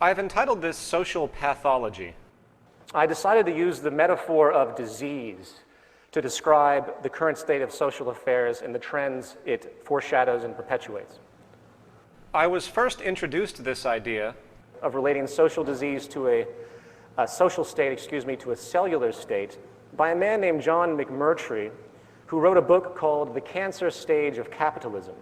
I've entitled this Social Pathology. I decided to use the metaphor of disease to describe the current state of social affairs and the trends it foreshadows and perpetuates. I was first introduced to this idea of relating social disease to a social state, to a cellular state by a man named John McMurtry, who wrote a book called The Cancer Stage of Capitalism.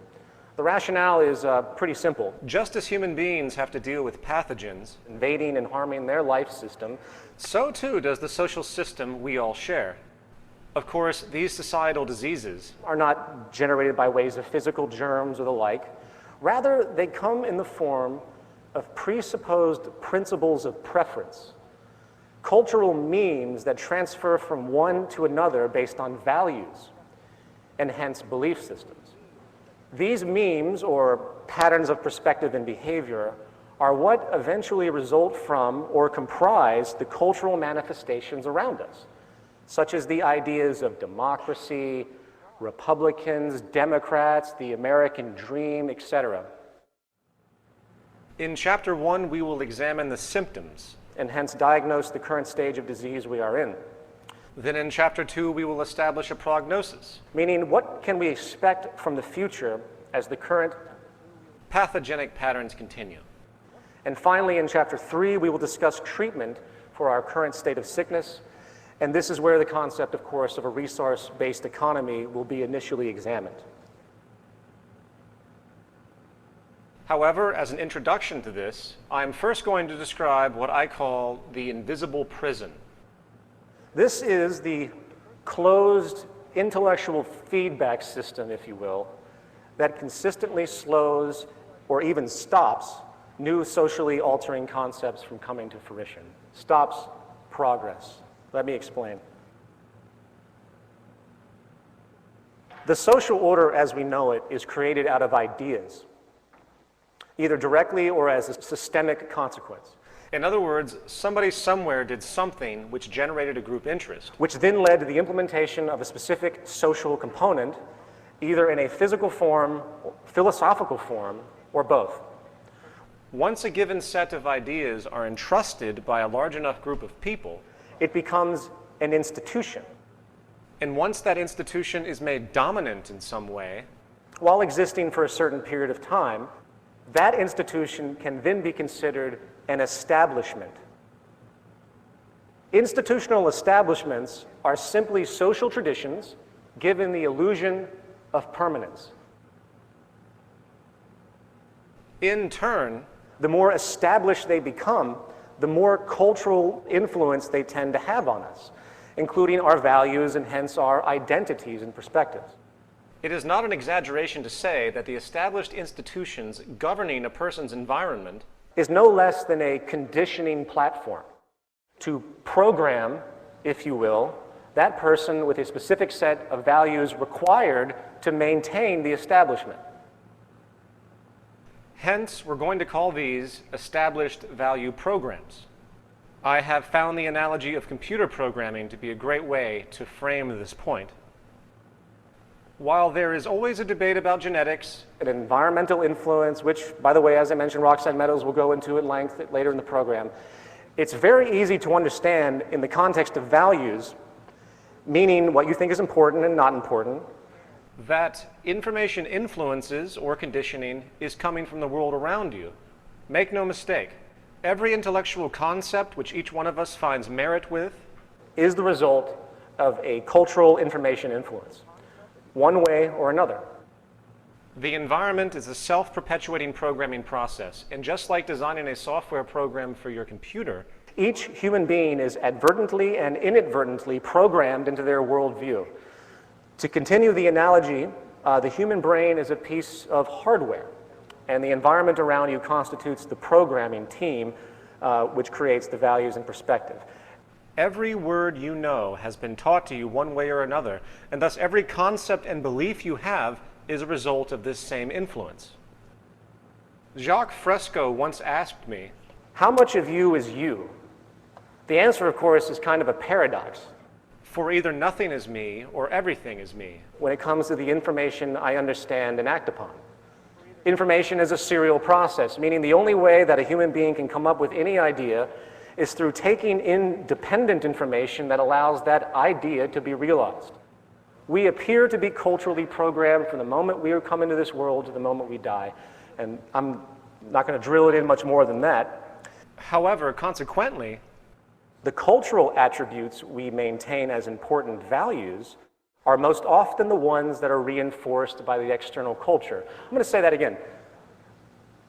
The rationale is pretty simple. just as human beings have to deal with pathogens, Invading and harming their life system, so too does the social system we all share. Of course, these societal diseases are not generated by ways of physical germs or the like. Rather, they come in the form of presupposed principles of preference, cultural memes that transfer from one to another based on values and hence belief systems. These memes, or patterns of perspective and behavior, are what eventually result from or comprise the cultural manifestations around us, such as the ideas of democracy, Republicans, Democrats, the American dream, etc. In Chapter 1, we will examine the symptoms. And hence diagnose the current stage of disease we are in. Then in Chapter 2, we will establish a prognosis. Meaning, what can we expect from the future as the current pathogenic patterns continue. And finally, in Chapter 3, we will discuss treatment for our current state of sickness. And this is where the concept, of course, of a resource-based economy will be initially examined. However, as an introduction to this, I'm first going to describe what I call the invisible prison. This is the closed intellectual feedback system, if you will, that consistently slows or even stops new socially altering concepts from coming to fruition, stops progress. Let me explain. The social order as we know it is created out of ideas, either directly or as a systemic consequence. In other words, somebody somewhere did something which generated a group interest, which then led to the implementation of a specific social component, either in a physical form, philosophical form, or both. Once a given set of ideas are entrusted by a large enough group of people, it becomes an institution. And once that institution is made dominant in some way, while existing for a certain period of time, that institution can then be considered an establishment. Institutional establishments are simply social traditions given the illusion of permanence. In turn, the more established they become, the more cultural influence they tend to have on us, including our values and hence our identities and perspectives. It is not an exaggeration to say that the established institutions governing a person's environment is no less than a conditioning platform to program, if you will, that person with a specific set of values required to maintain the establishment. Hence, we're going to call these established value programs. I have found the analogy of computer programming to be a great way to frame this point. While there is always a debate about genetics, an environmental influence, which, by the way, as I mentioned, Roxanne Meadows will go into at length later in the program, it's very easy to understand in the context of values, meaning what you think is important and not important, that information influences or conditioning is coming from the world around you. Make no mistake, every intellectual concept which each one of us finds merit with is the result of a cultural information influence, one way or another. The environment is a self-perpetuating programming process, and just like designing a software program for your computer, each human being is advertently and inadvertently programmed into their worldview. To continue the analogy, the human brain is a piece of hardware, and the environment around you constitutes the programming team, which creates the values and perspective. Every word you know has been taught to you one way or another, and thus every concept and belief you have is a result of this same influence. Jacques Fresco once asked me, "How much of you is you?" The answer, of course, is kind of a paradox. For either nothing is me or everything is me. When it comes to the information I understand and act upon. Information is a serial process, meaning the only way that a human being can come up with any idea is through taking in dependent information that allows that idea to be realized. We appear to be culturally programmed from the moment we come into this world to the moment we die. And I'm not going to drill it in much more than that. However, consequently, the cultural attributes we maintain as important values are most often the ones that are reinforced by the external culture. I'm going to say that again.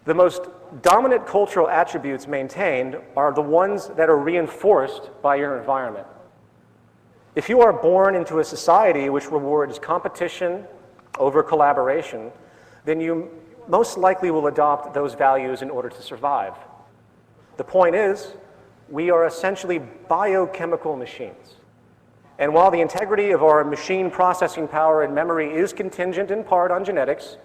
The most dominant cultural attributes maintained are the ones that are reinforced by your environment. If you are born into a society which rewards competition over collaboration, then you most likely will adopt those values in order to survive. The point is, we are essentially biochemical machines. And while the integrity of our machine processing power and memory is contingent in part on genetics,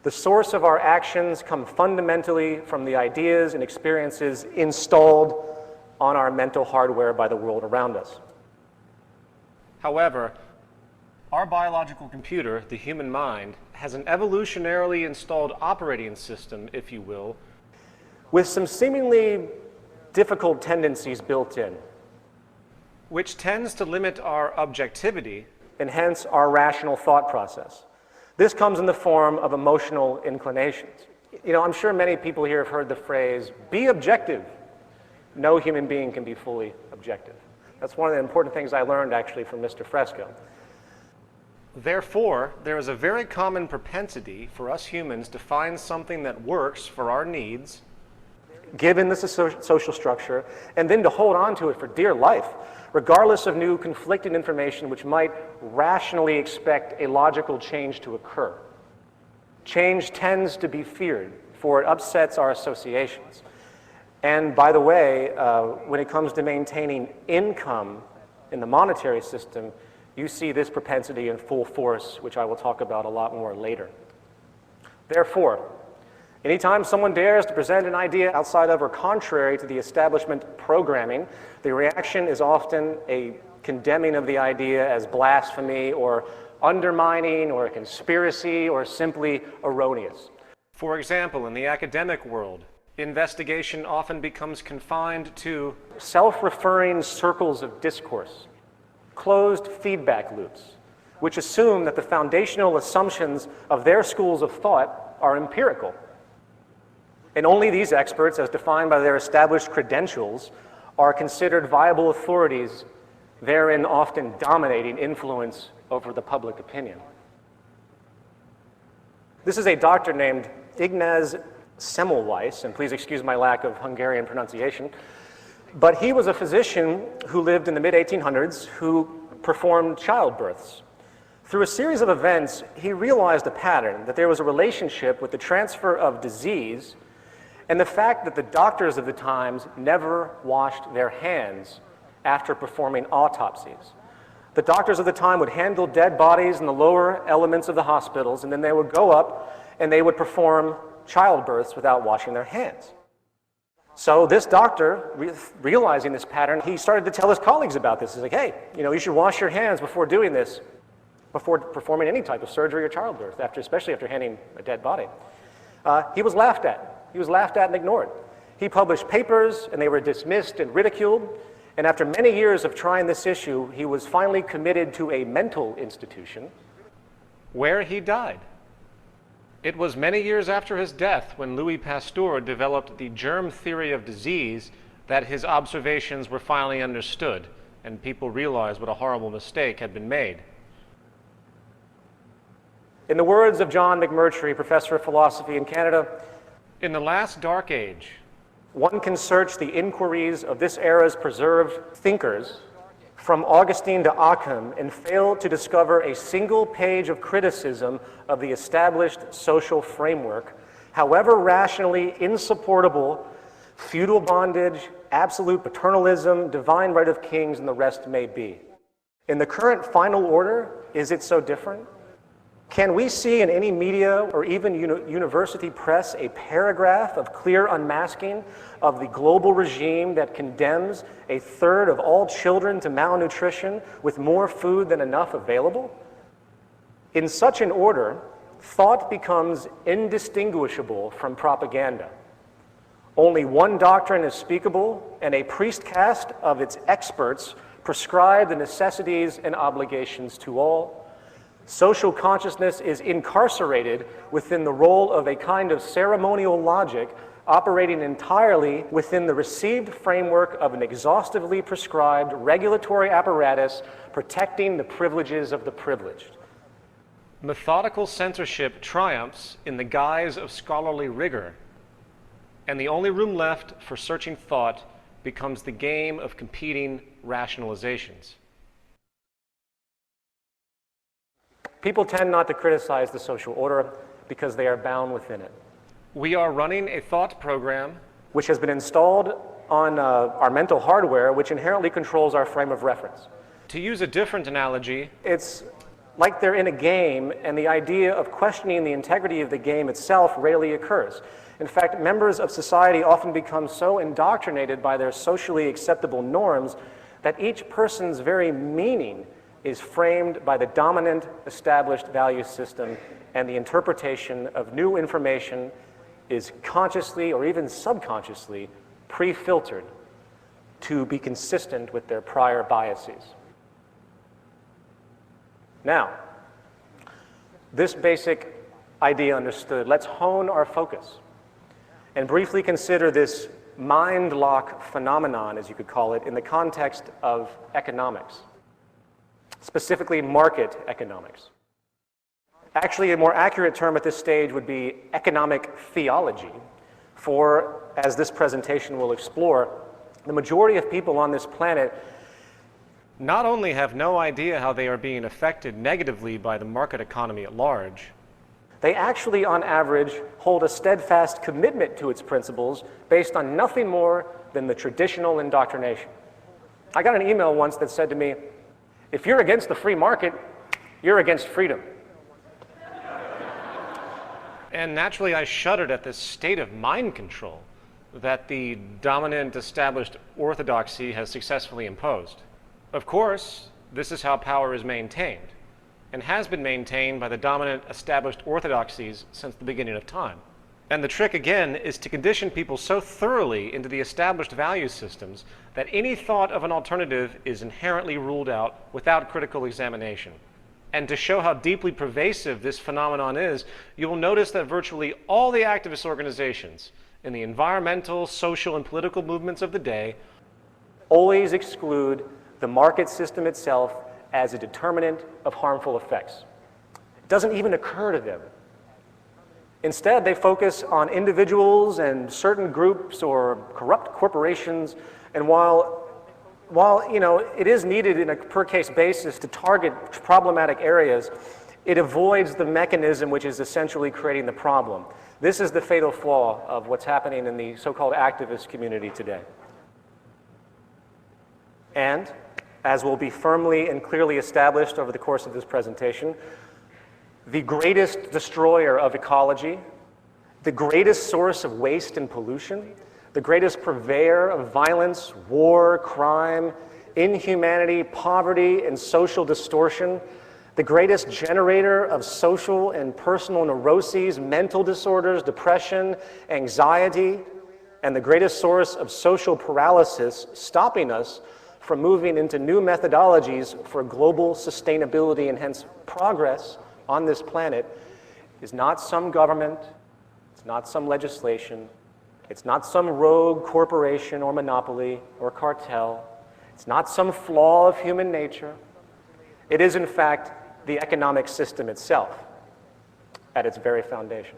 the source of our actions come fundamentally from the ideas and experiences installed on our mental hardware by the world around us. however, our biological computer, the human mind, has an evolutionarily installed operating system, if you will, with some seemingly difficult tendencies built in, which tends to limit our objectivity and hence our rational thought process. This comes in the form of emotional inclinations. You know, I'm sure many people here have heard the phrase, be objective. No human being can be fully objective. That's one of the important things I learned actually from Mr. Fresco. Therefore, there is a very common propensity for us humans to find something that works for our needs, Given this social structure, and then to hold on to it for dear life, regardless of new conflicting information which might rationally expect a logical change to occur. Change tends to be feared, for it upsets our associations. And by the way, when it comes to maintaining income in the monetary system, you see this propensity in full force, which I will talk about a lot more later. Therefore, anytime someone dares to present an idea outside of or contrary to the establishment programming, the reaction is often a condemning of the idea as blasphemy or undermining or a conspiracy or simply erroneous. For example, in the academic world, investigation often becomes confined to Self-referring circles of discourse, closed feedback loops, which assume that the foundational assumptions of their schools of thought are empirical. And only these experts, as defined by their established credentials, are considered viable authorities, therein often dominating influence over the public opinion. This is a doctor named Ignaz Semmelweis, and please excuse my lack of Hungarian pronunciation, but he was a physician who lived in the mid-1800s who performed childbirths. Through a series of events, he realized a pattern, that there was a relationship with the transfer of disease and the fact that the doctors of the times never washed their hands after performing autopsies. The doctors of the time would handle dead bodies in the lower elements of the hospitals, and then they would go up and they would perform childbirths without washing their hands. So this doctor, realizing this pattern, he started to tell his colleagues about this. He's like, hey, you should wash your hands before doing this, before performing any type of surgery or childbirth, especially after handling a dead body. He was laughed at. He was laughed at and ignored. He published papers, and they were dismissed and ridiculed. And after many years of trying this issue, he was finally committed to a mental institution, where he died. It was many years after his death, when Louis Pasteur developed the germ theory of disease, that his observations were finally understood, and people realized what a horrible mistake had been made. In the words of John McMurtry, professor of philosophy in Canada, in the last dark age, one can search the inquiries of this era's preserved thinkers from Augustine to Occam and fail to discover a single page of criticism of the established social framework, however rationally insupportable feudal bondage, absolute paternalism, divine right of kings, and the rest may be. In the current final order, is it so different? Can we see in any media or even university press a paragraph of clear unmasking of the global regime that condemns a third of all children to malnutrition with more food than enough available? In such an order, thought becomes indistinguishable from propaganda. Only one doctrine is speakable, and a priest caste of its experts prescribe the necessities and obligations to all. Social consciousness is incarcerated within the role of a kind of ceremonial logic operating entirely within the received framework of an exhaustively prescribed regulatory apparatus protecting the privileges of the privileged. Methodical censorship triumphs in the guise of scholarly rigor, and the only room left for searching thought becomes the game of competing rationalizations. People tend not to criticize the social order because they are bound within it, We are running a thought program which has been installed on our mental hardware, which inherently controls our frame of reference. To use a different analogy, It's like they're in a game, and the idea of questioning the integrity of the game itself rarely occurs. In fact, members of society often become so indoctrinated by their socially acceptable norms that each person's very meaning is framed by the dominant established value system, and the interpretation of new information is consciously or even subconsciously pre-filtered to be consistent with their prior biases. Now, this basic idea understood, let's hone our focus and briefly consider this mind lock phenomenon, as you could call it, in the context of economics, specifically market economics. Actually, a more accurate term at this stage would be economic theology, for, as this presentation will explore, the majority of people on this planet not only have no idea how they are being affected negatively by the market economy at large, they actually, on average, hold a steadfast commitment to its principles based on nothing more than the traditional indoctrination. I got an email once that said to me, if you're against the free market, you're against freedom. and naturally I shuddered at this state of mind control that the dominant established orthodoxy has successfully imposed. Of course, this is how power is maintained, and has been maintained by the dominant established orthodoxies since the beginning of time. And the trick, again, is to condition people so thoroughly into the established value systems that any thought of an alternative is inherently ruled out without critical examination. And to show how deeply pervasive this phenomenon is, you will notice that virtually all the activist organizations in the environmental, social, and political movements of the day always exclude the market system itself as a determinant of harmful effects. It doesn't even occur to them. Instead, they focus on individuals and certain groups or corrupt corporations, and while it is needed in a per-case basis to target problematic areas, it avoids the mechanism which is essentially creating the problem. This is the fatal flaw of what's happening in the so-called activist community today. And, as will be firmly and clearly established over the course of this presentation, the greatest destroyer of ecology, the greatest source of waste and pollution, the greatest purveyor of violence, war, crime, inhumanity, poverty, and social distortion, the greatest generator of social and personal neuroses, mental disorders, depression, anxiety, and the greatest source of social paralysis, stopping us from moving into new methodologies for global sustainability and hence progress on this planet, is not some government, it's not some legislation, it's not some rogue corporation or monopoly or cartel, it's not some flaw of human nature. It is, in fact, the economic system itself at its very foundation.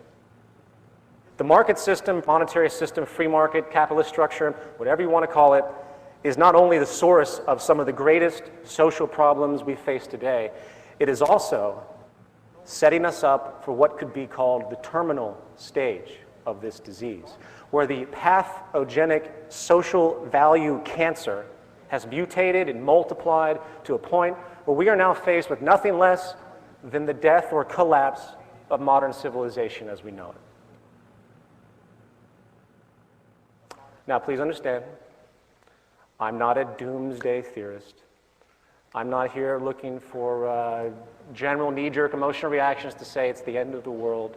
The market system, monetary system, free market, capitalist structure, whatever you want to call it, is not only the source of some of the greatest social problems we face today, it is also setting us up for what could be called the terminal stage of this disease, where the pathogenic social value cancer has mutated and multiplied to a point where we are now faced with nothing less than the death or collapse of modern civilization as we know it. Now, please understand, I'm not a doomsday theorist. I'm not here looking for general knee-jerk emotional reactions to say it's the end of the world.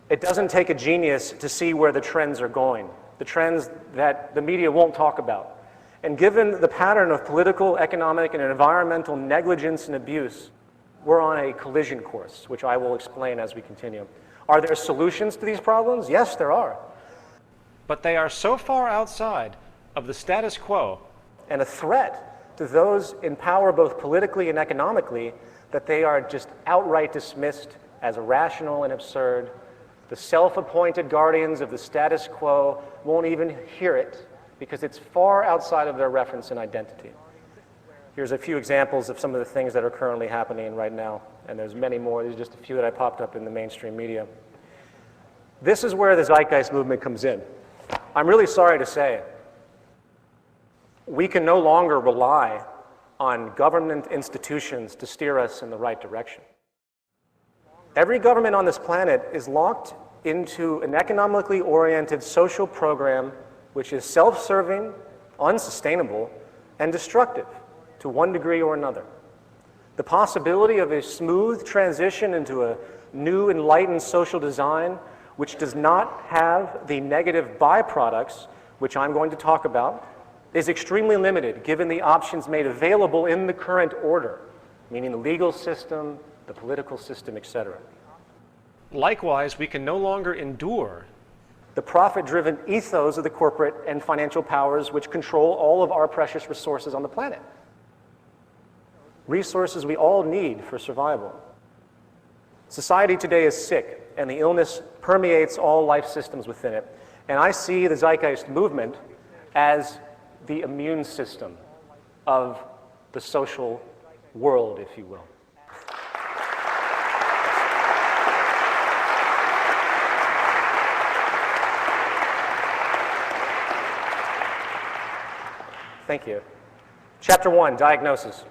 It doesn't take a genius to see where the trends are going, the trends that the media won't talk about. And given the pattern of political, economic, and environmental negligence and abuse, we're on a collision course, which I will explain as we continue. Are there solutions to these problems? Yes, there are. But they are so far outside of the status quo And a threat to those in power both politically and economically that they are just outright dismissed as irrational and absurd. The self-appointed guardians of the status quo won't even hear it because it's far outside of their reference and identity. Here's a few examples of some of the things that are currently happening right now, and there's many more. These are just a few that I popped up in the mainstream media. This is where the Zeitgeist movement comes in. I'm really sorry to say, we can no longer rely on government institutions to steer us in the right direction. Every government on this planet is locked into an economically oriented social program which is self-serving, unsustainable, and destructive to one degree or another. The possibility of a smooth transition into a new enlightened social design which does not have the negative byproducts, which I'm going to talk about, is extremely limited given the options made available in the current order, meaning the legal system, the political system, etc. Likewise, we can no longer endure the profit-driven ethos of the corporate and financial powers which control all of our precious resources on the planet. Resources we all need for survival. Society today is sick, and the illness permeates all life systems within it. And I see the Zeitgeist movement as the immune system of the social world, if you will. Thank you. Chapter 1, Diagnosis.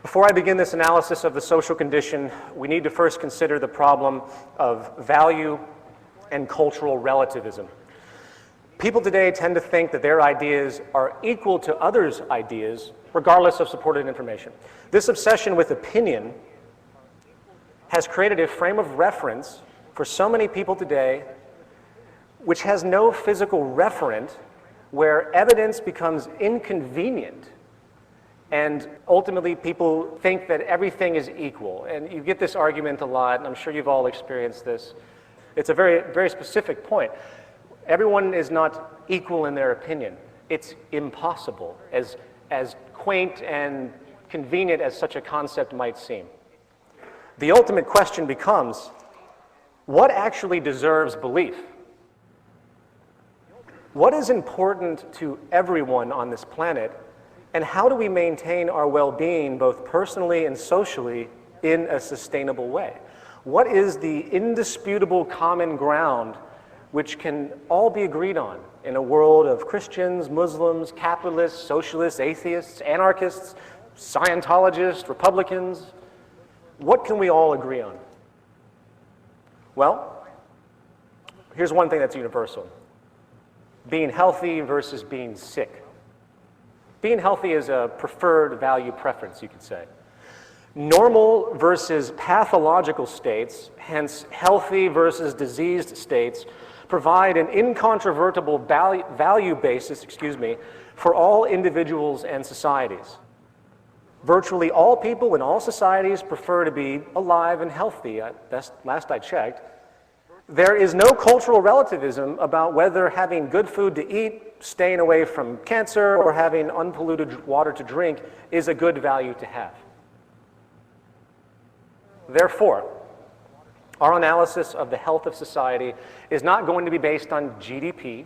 Before I begin this analysis of the social condition, we need to first consider the problem of value and cultural relativism. People today tend to think that their ideas are equal to others' ideas, regardless of supported information. This obsession with opinion has created a frame of reference for so many people today which has no physical referent, where evidence becomes inconvenient. And ultimately, people think that everything is equal. And you get this argument a lot, and I'm sure you've all experienced this. It's a very, very specific point. Everyone is not equal in their opinion. It's impossible, as quaint and convenient as such a concept might seem. The ultimate question becomes, what actually deserves belief? What is important to everyone on this planet, and how do we maintain our well-being both personally and socially in a sustainable way? What is the indisputable common ground which can all be agreed on in a world of Christians, Muslims, capitalists, socialists, atheists, anarchists, Scientologists, Republicans? What can we all agree on? Well, here's one thing that's universal. Being healthy versus being sick. Being healthy is a preferred value preference, you could say. Normal versus pathological states, hence healthy versus diseased states, provide an incontrovertible value basis, for all individuals and societies. Virtually all people in all societies prefer to be alive and healthy. Last I checked. There is no cultural relativism about whether having good food to eat, staying away from cancer, or having unpolluted water to drink is a good value to have. Therefore, our analysis of the health of society is not going to be based on GDP,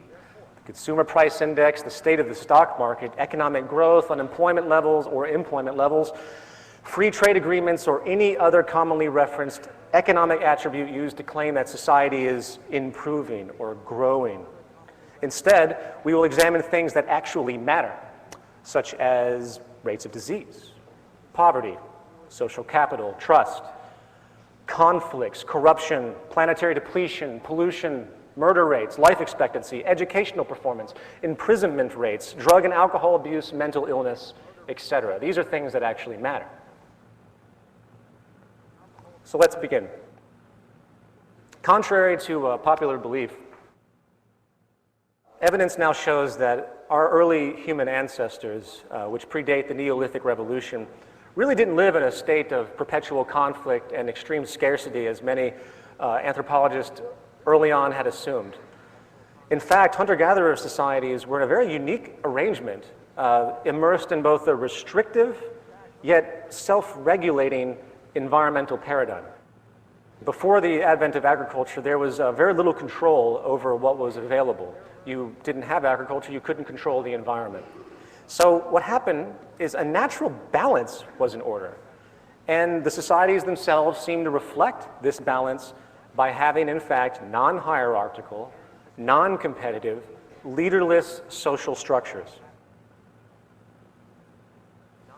the Consumer Price Index, the state of the stock market, economic growth, unemployment levels, or employment levels, free trade agreements, or any other commonly referenced economic attribute used to claim that society is improving or growing. Instead, we will examine things that actually matter, such as rates of disease, poverty, social capital, trust, conflicts, corruption, planetary depletion, pollution, murder rates, life expectancy, educational performance, imprisonment rates, drug and alcohol abuse, mental illness, etc. These are things that actually matter. So let's begin. Contrary to popular belief, evidence now shows that our early human ancestors, which predate the Neolithic Revolution, really didn't live in a state of perpetual conflict and extreme scarcity as many anthropologists early on had assumed. In fact, hunter-gatherer societies were in a very unique arrangement, immersed in both a restrictive yet self-regulating environmental paradigm. Before the advent of agriculture, there was very little control over what was available. You didn't have agriculture, you couldn't control the environment. So what happened is a natural balance was in order. And the societies themselves seem to reflect this balance by having, in fact, non-hierarchical, non-competitive, leaderless social structures.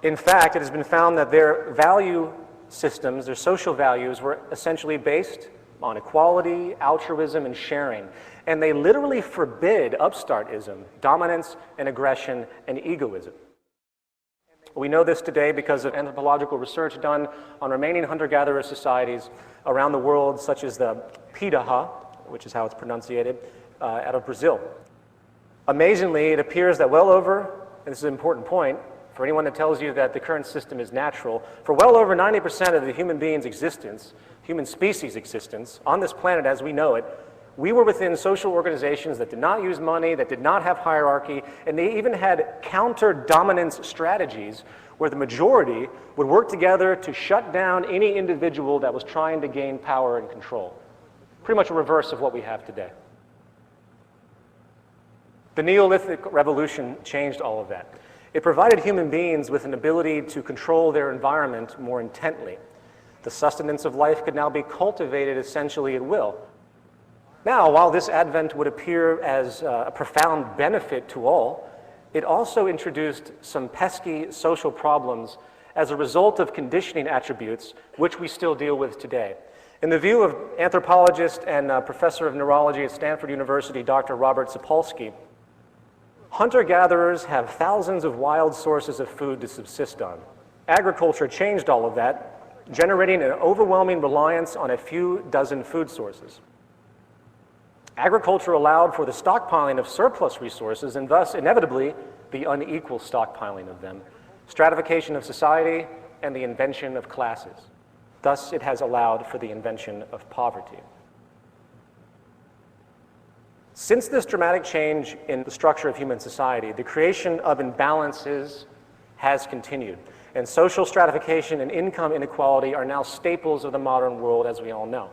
In fact, it has been found that their value systems, their social values, were essentially based on equality, altruism, and sharing. And they literally forbid upstartism, dominance and aggression, and egoism. We know this today because of anthropological research done on remaining hunter-gatherer societies around the world, such as the Pidaha, which is how it's pronunciated, out of Brazil. Amazingly, it appears that well over, and this is an important point, for anyone that tells you that the current system is natural, for well over 90% of the human being's existence, human species' existence, on this planet as we know it, we were within social organizations that did not use money, that did not have hierarchy, and they even had counter-dominance strategies where the majority would work together to shut down any individual that was trying to gain power and control. Pretty much a reverse of what we have today. The Neolithic Revolution changed all of that. It provided human beings with an ability to control their environment more intently. The sustenance of life could now be cultivated essentially at will. Now, while this advent would appear as a profound benefit to all, it also introduced some pesky social problems as a result of conditioning attributes, which we still deal with today. In the view of anthropologist and professor of neurology at Stanford University, Dr. Robert Sapolsky, hunter-gatherers have thousands of wild sources of food to subsist on. Agriculture changed all of that, generating an overwhelming reliance on a few dozen food sources. Agriculture allowed for the stockpiling of surplus resources and thus, inevitably, the unequal stockpiling of them, stratification of society, and the invention of classes. Thus, it has allowed for the invention of poverty. Since this dramatic change in the structure of human society, the creation of imbalances has continued, and social stratification and income inequality are now staples of the modern world, as we all know.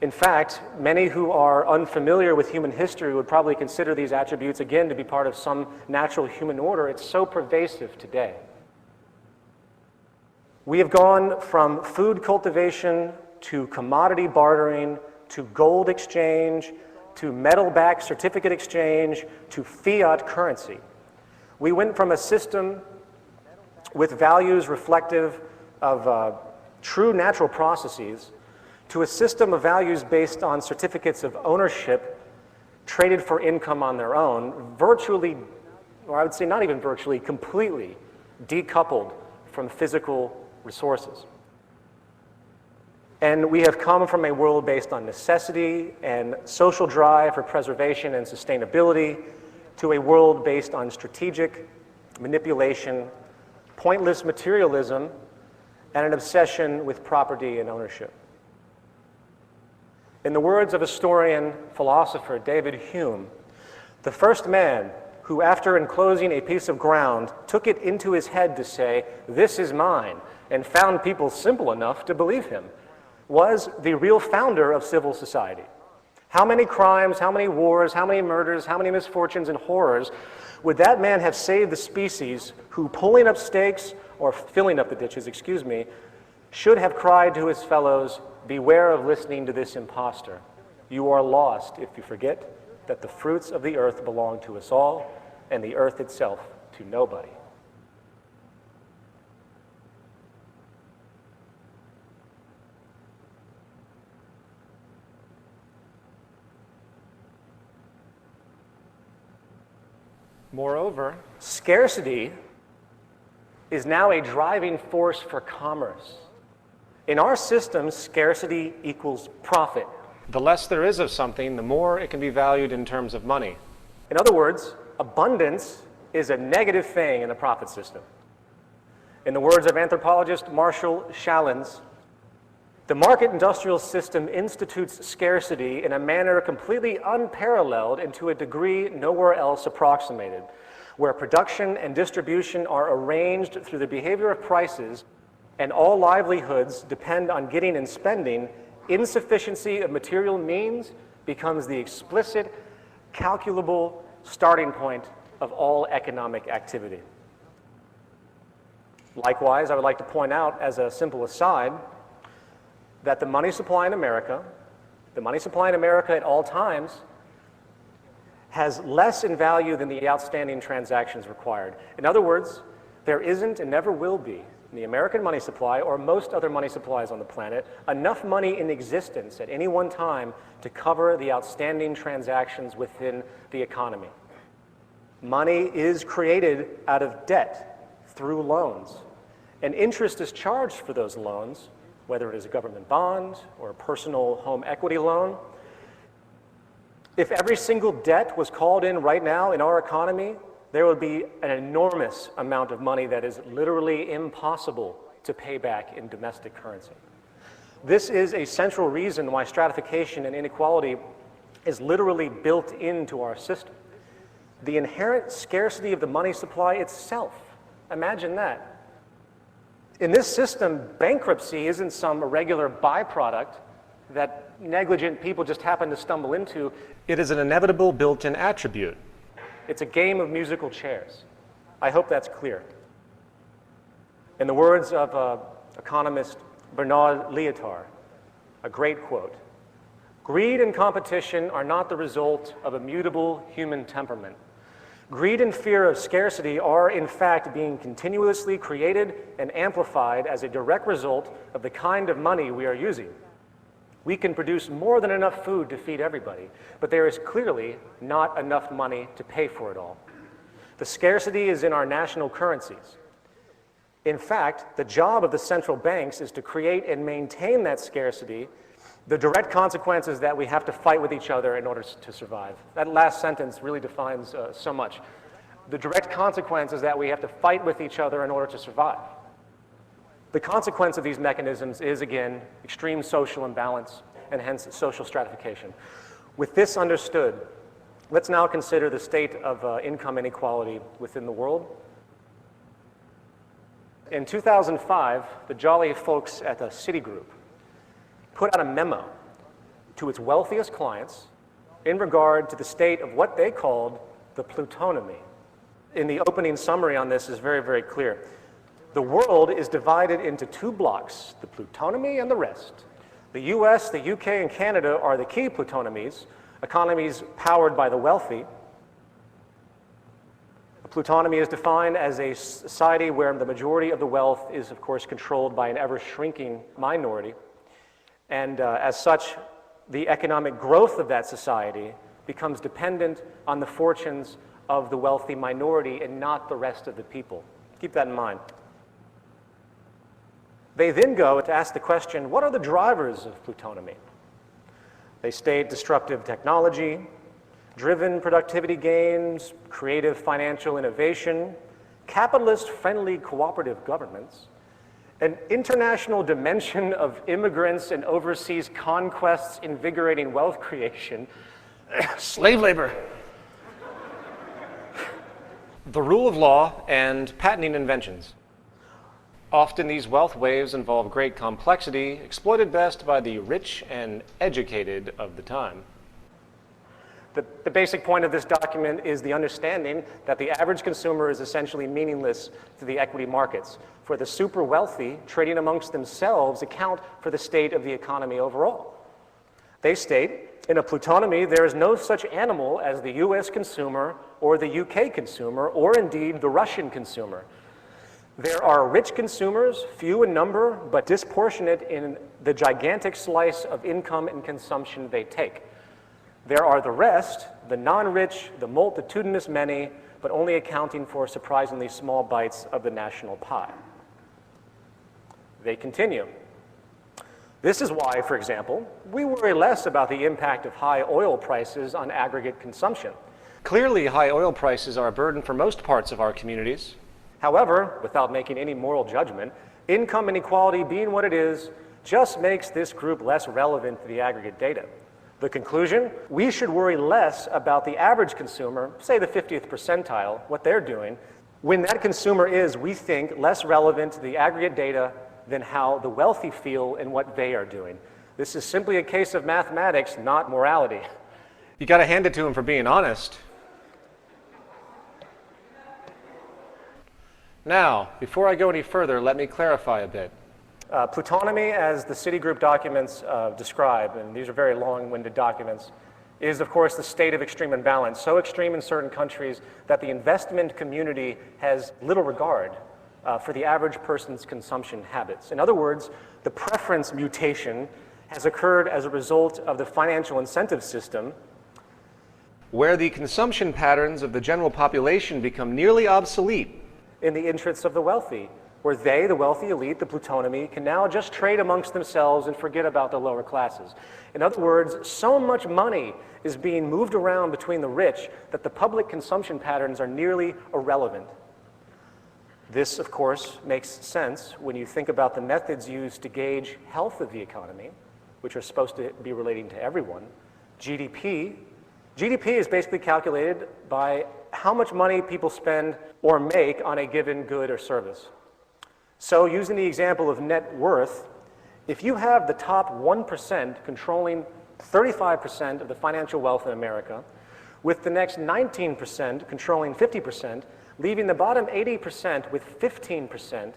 In fact, many who are unfamiliar with human history would probably consider these attributes, again, to be part of some natural human order. It's so pervasive today. We have gone from food cultivation to commodity bartering to gold exchange to metal-backed certificate exchange to fiat currency. We went from a system with values reflective of true natural processes to a system of values based on certificates of ownership traded for income on their own, virtually, or I would say not even virtually, completely decoupled from physical resources. And we have come from a world based on necessity and social drive for preservation and sustainability to a world based on strategic manipulation, pointless materialism, and an obsession with property and ownership. In the words of historian, philosopher David Hume, the first man who, after enclosing a piece of ground, took it into his head to say, "This is mine," and found people simple enough to believe him, was the real founder of civil society. How many crimes, how many wars, how many murders, how many misfortunes and horrors would that man have saved the species who, pulling up stakes, or filling up the ditches, excuse me, should have cried to his fellows, "Beware of listening to this impostor. You are lost if you forget that the fruits of the earth belong to us all, and the earth itself to nobody." Moreover, scarcity is now a driving force for commerce. In our system, scarcity equals profit. the less there is of something, the more it can be valued in terms of money. In other words, abundance is a negative thing in the profit system. In the words of anthropologist Marshall Shallens, the market industrial system institutes scarcity in a manner completely unparalleled and to a degree nowhere else approximated, where production and distribution are arranged through the behavior of prices and all livelihoods depend on getting and spending. Insufficiency of material means becomes the explicit, calculable starting point of all economic activity. Likewise, I would like to point out as a simple aside that the money supply in America at all times has less in value than the outstanding transactions required. In other words, there isn't and never will be in the American money supply or most other money supplies on the planet enough money in existence at any one time to cover the outstanding transactions within the economy. Money is created out of debt through loans, and interest is charged for those loans, whether it is a government bond or a personal home equity loan. If every single debt was called in right now in our economy, there would be an enormous amount of money that is literally impossible to pay back in domestic currency. This is a central reason why stratification and inequality is literally built into our system. The inherent scarcity of the money supply itself, imagine that. In this system, bankruptcy isn't some irregular byproduct that negligent people just happen to stumble into. It is an inevitable built-in attribute. It's a game of musical chairs. I hope that's clear. In the words of economist Bernard Lietaer, a great quote, "Greed and competition are not the result of a mutable human temperament. Greed and fear of scarcity are, in fact, being continuously created and amplified as a direct result of the kind of money we are using. We can produce more than enough food to feed everybody, but there is clearly not enough money to pay for it all. The scarcity is in our national currencies. In fact, the job of the central banks is to create and maintain that scarcity. The direct consequence is that we have to fight with each other in order to survive." That last sentence really defines so much. The direct consequence is that we have to fight with each other in order to survive. The consequence of these mechanisms is, again, extreme social imbalance and hence social stratification. With this understood, let's now consider the state of income inequality within the world. In 2005, the jolly folks at Citigroup put out a memo to its wealthiest clients in regard to the state of what they called the plutonomy. In the opening summary on this is very, very clear. The world is divided into two blocks, the plutonomy and the rest. The US, the UK, and Canada are the key plutonomies, economies powered by the wealthy. A plutonomy is defined as a society where the majority of the wealth is, of course, controlled by an ever-shrinking minority. And as such, the economic growth of that society becomes dependent on the fortunes of the wealthy minority and not the rest of the people. Keep that in mind. They then go to ask the question, what are the drivers of plutonomy? They state disruptive technology, driven productivity gains, creative financial innovation, capitalist-friendly cooperative governments, an international dimension of immigrants and overseas conquests invigorating wealth creation, slave labor, The rule of law and patenting inventions. Often these wealth waves involve great complexity, exploited best by the rich and educated of the time. The basic point of this document is the understanding that the average consumer is essentially meaningless to the equity markets, for the super wealthy trading amongst themselves account for the state of the economy overall. They state, in a plutonomy, there is no such animal as the US consumer or the UK consumer, or indeed the Russian consumer. There are rich consumers, few in number, but disproportionate in the gigantic slice of income and consumption they take. There are the rest, the non-rich, the multitudinous many, but only accounting for surprisingly small bites of the national pie. They continue. This is why, for example, we worry less about the impact of high oil prices on aggregate consumption. Clearly, high oil prices are a burden for most parts of our communities. However, without making any moral judgment, income inequality being what it is just makes this group less relevant to the aggregate data. The conclusion? We should worry less about the average consumer, say the 50th percentile, what they're doing, when that consumer is, we think, less relevant to the aggregate data than how the wealthy feel and what they are doing. This is simply a case of mathematics, not morality. You got to hand it to him for being honest. Now, before I go any further, let me clarify a bit. Plutonomy, as the Citigroup documents describe, and these are very long-winded documents, is of course the state of extreme imbalance, so extreme in certain countries that the investment community has little regard for the average person's consumption habits. In other words, the preference mutation has occurred as a result of the financial incentive system, where the consumption patterns of the general population become nearly obsolete in the interests of the wealthy, where they, the wealthy elite, the plutonomy, can now just trade amongst themselves and forget about the lower classes. In other words, so much money is being moved around between the rich that the public consumption patterns are nearly irrelevant. This, of course, makes sense when you think about the methods used to gauge health of the economy, which are supposed to be relating to everyone. GDP. GDP is basically calculated by how much money people spend or make on a given good or service. So using the example of net worth, if you have the top 1% controlling 35% of the financial wealth in America, with the next 19% controlling 50%, leaving the bottom 80% with 15%,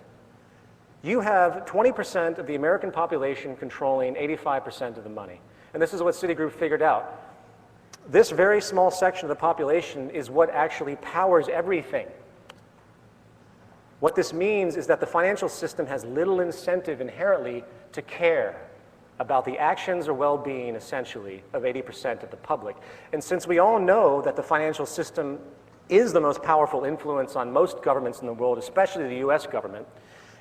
you have 20% of the American population controlling 85% of the money. And this is what Citigroup figured out. This very small section of the population is what actually powers everything. What this means is that the financial system has little incentive inherently to care about the actions or well-being, essentially, of 80% of the public. And since we all know that the financial system is the most powerful influence on most governments in the world, especially the US government,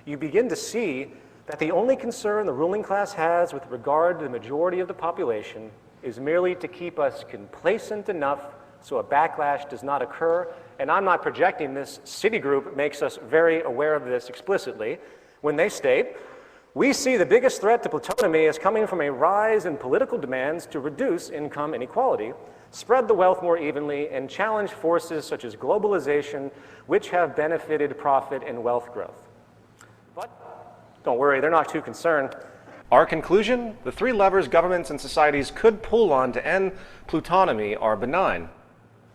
you begin to see that the only concern the ruling class has with regard to the majority of the population is merely to keep us complacent enough so a backlash does not occur. And I'm not projecting this. Citigroup makes us very aware of this explicitly when they state, we see the biggest threat to plutonomy as coming from a rise in political demands to reduce income inequality, spread the wealth more evenly, and challenge forces such as globalization, which have benefited profit and wealth growth. But don't worry, they're not too concerned. Our conclusion? The three levers governments and societies could pull on to end plutonomy are benign.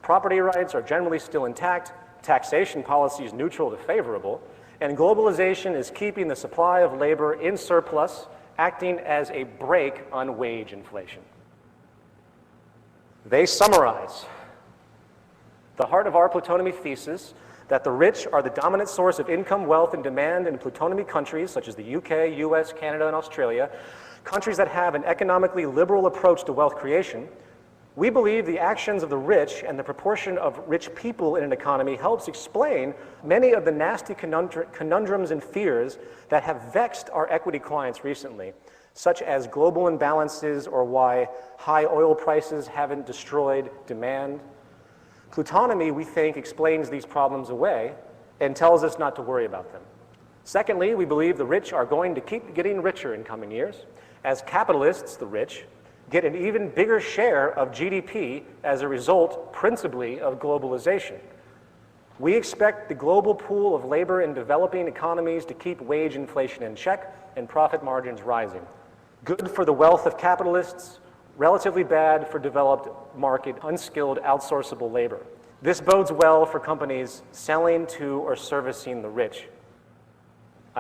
Property rights are generally still intact, taxation policy is neutral to favorable, and globalization is keeping the supply of labor in surplus, acting as a brake on wage inflation. They summarize the heart of our plutonomy thesis that the rich are the dominant source of income, wealth, and demand in plutonomy countries such as the UK, US, Canada, and Australia, countries that have an economically liberal approach to wealth creation. We believe the actions of the rich and the proportion of rich people in an economy helps explain many of the nasty conundrums and fears that have vexed our equity clients recently, such as global imbalances or why high oil prices haven't destroyed demand. Plutonomy, we think, explains these problems away and tells us not to worry about them. Secondly, we believe the rich are going to keep getting richer in coming years. As capitalists, the rich, get an even bigger share of GDP as a result, principally, of globalization. We expect the global pool of labor in developing economies to keep wage inflation in check and profit margins rising. Good for the wealth of capitalists, relatively bad for developed market, unskilled, outsourceable labor. This bodes well for companies selling to or servicing the rich.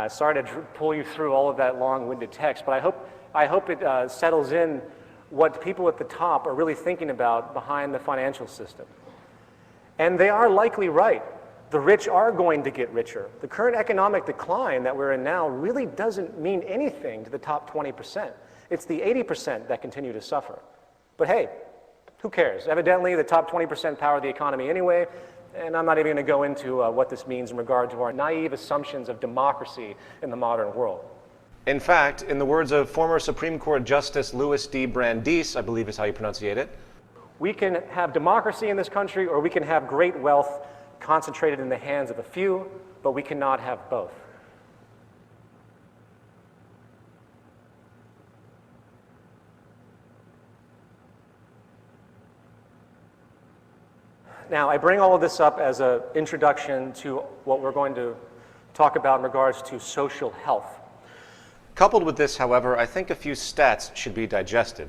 Sorry to pull you through all of that long-winded text, but I hope it settles in what people at the top are really thinking about behind the financial system. And they are likely right. The rich are going to get richer. The current economic decline that we're in now really doesn't mean anything to the top 20%. It's the 80% that continue to suffer. But hey, Who cares? Evidently, the top 20% power the economy anyway, and I'm not even going to go into what this means in regard to our naive assumptions of democracy in the modern world. In fact, in the words of former Supreme Court Justice Louis D. Brandeis, I believe is how you pronunciate it, we can have democracy in this country, or we can have great wealth concentrated in the hands of a few, but we cannot have both. Now, I bring all of this up as an introduction to what we're going to talk about in regards to social health. Coupled with this, however, I think a few stats should be digested.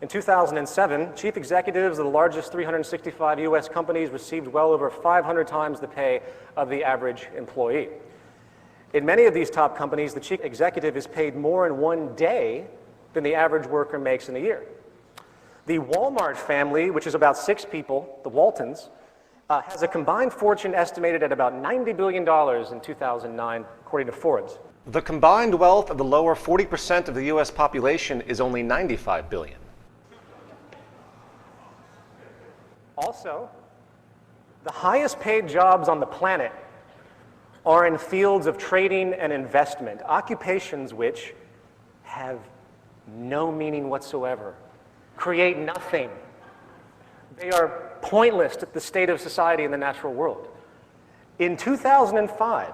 In 2007, chief executives of the largest 365 U.S. companies received well over 500 times the pay of the average employee. In many of these top companies, the chief executive is paid more in one day than the average worker makes in a year. The Walmart family, which is about 6 people, the Waltons, has a combined fortune estimated at about $90 billion in 2009, according to Forbes. The combined wealth of the lower 40% of the U.S. population is only $95 billion. Also, the highest paid jobs on the planet are in fields of trading and investment, occupations which have no meaning whatsoever, create nothing. They are pointless to the state of society in the natural world. In 2005,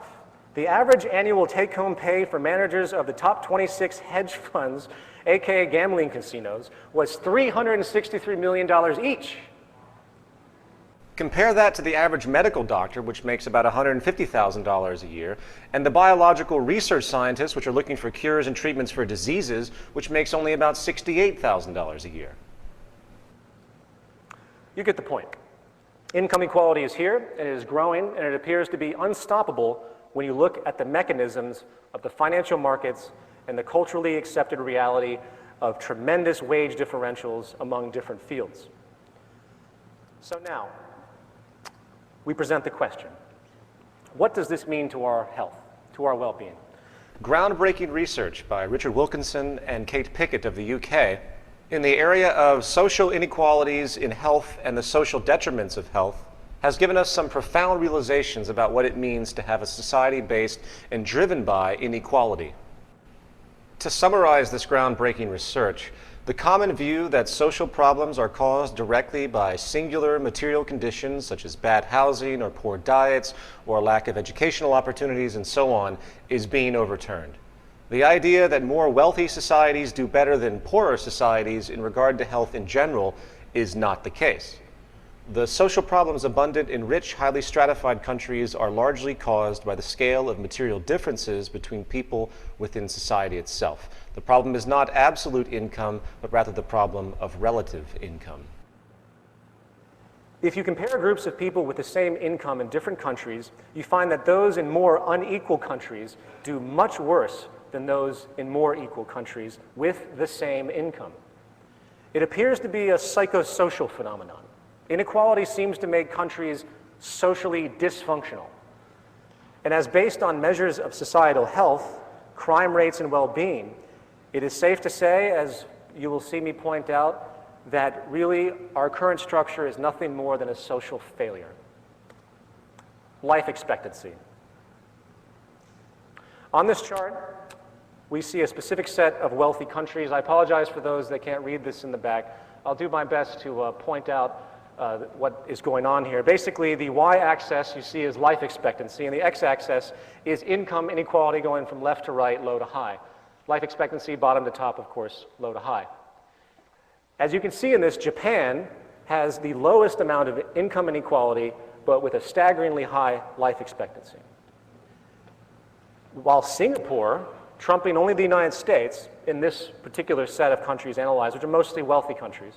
the average annual take-home pay for managers of the top 26 hedge funds, aka gambling casinos, was $363 million each. Compare that to the average medical doctor, which makes about $150,000 a year, and the biological research scientists, which are looking for cures and treatments for diseases, which makes only about $68,000 a year. You get the point. Income equality is here, and it is growing, and it appears to be unstoppable when you look at the mechanisms of the financial markets and the culturally accepted reality of tremendous wage differentials among different fields. So now, we present the question, what does this mean to our health, to our well-being? Groundbreaking research by Richard Wilkinson and Kate Pickett of the UK in the area of social inequalities in health and the social detriments of health has given us some profound realizations about what it means to have a society based and driven by inequality. To summarize this groundbreaking research, the common view that social problems are caused directly by singular material conditions such as bad housing or poor diets or lack of educational opportunities and so on is being overturned. The idea that more wealthy societies do better than poorer societies in regard to health in general is not the case. The social problems abundant in rich, highly stratified countries are largely caused by the scale of material differences between people within society itself. The problem is not absolute income, but rather the problem of relative income. If you compare groups of people with the same income in different countries, you find that those in more unequal countries do much worse than those in more equal countries with the same income. It appears to be a psychosocial phenomenon. Inequality seems to make countries socially dysfunctional. And as based on measures of societal health, crime rates, and well-being, it is safe to say, as you will see me point out, that really our current structure is nothing more than a social failure. Life expectancy. On this chart, we see a specific set of wealthy countries. I apologize for those that can't read this in the back. I'll do my best to point out what is going on here. Basically, the y-axis you see is life expectancy, and the x-axis is income inequality going from left to right, low to high. Life expectancy, bottom to top, of course, low to high. As you can see in this, Japan has the lowest amount of income inequality, but with a staggeringly high life expectancy. While Singapore, trumping only the United States in this particular set of countries analyzed, which are mostly wealthy countries,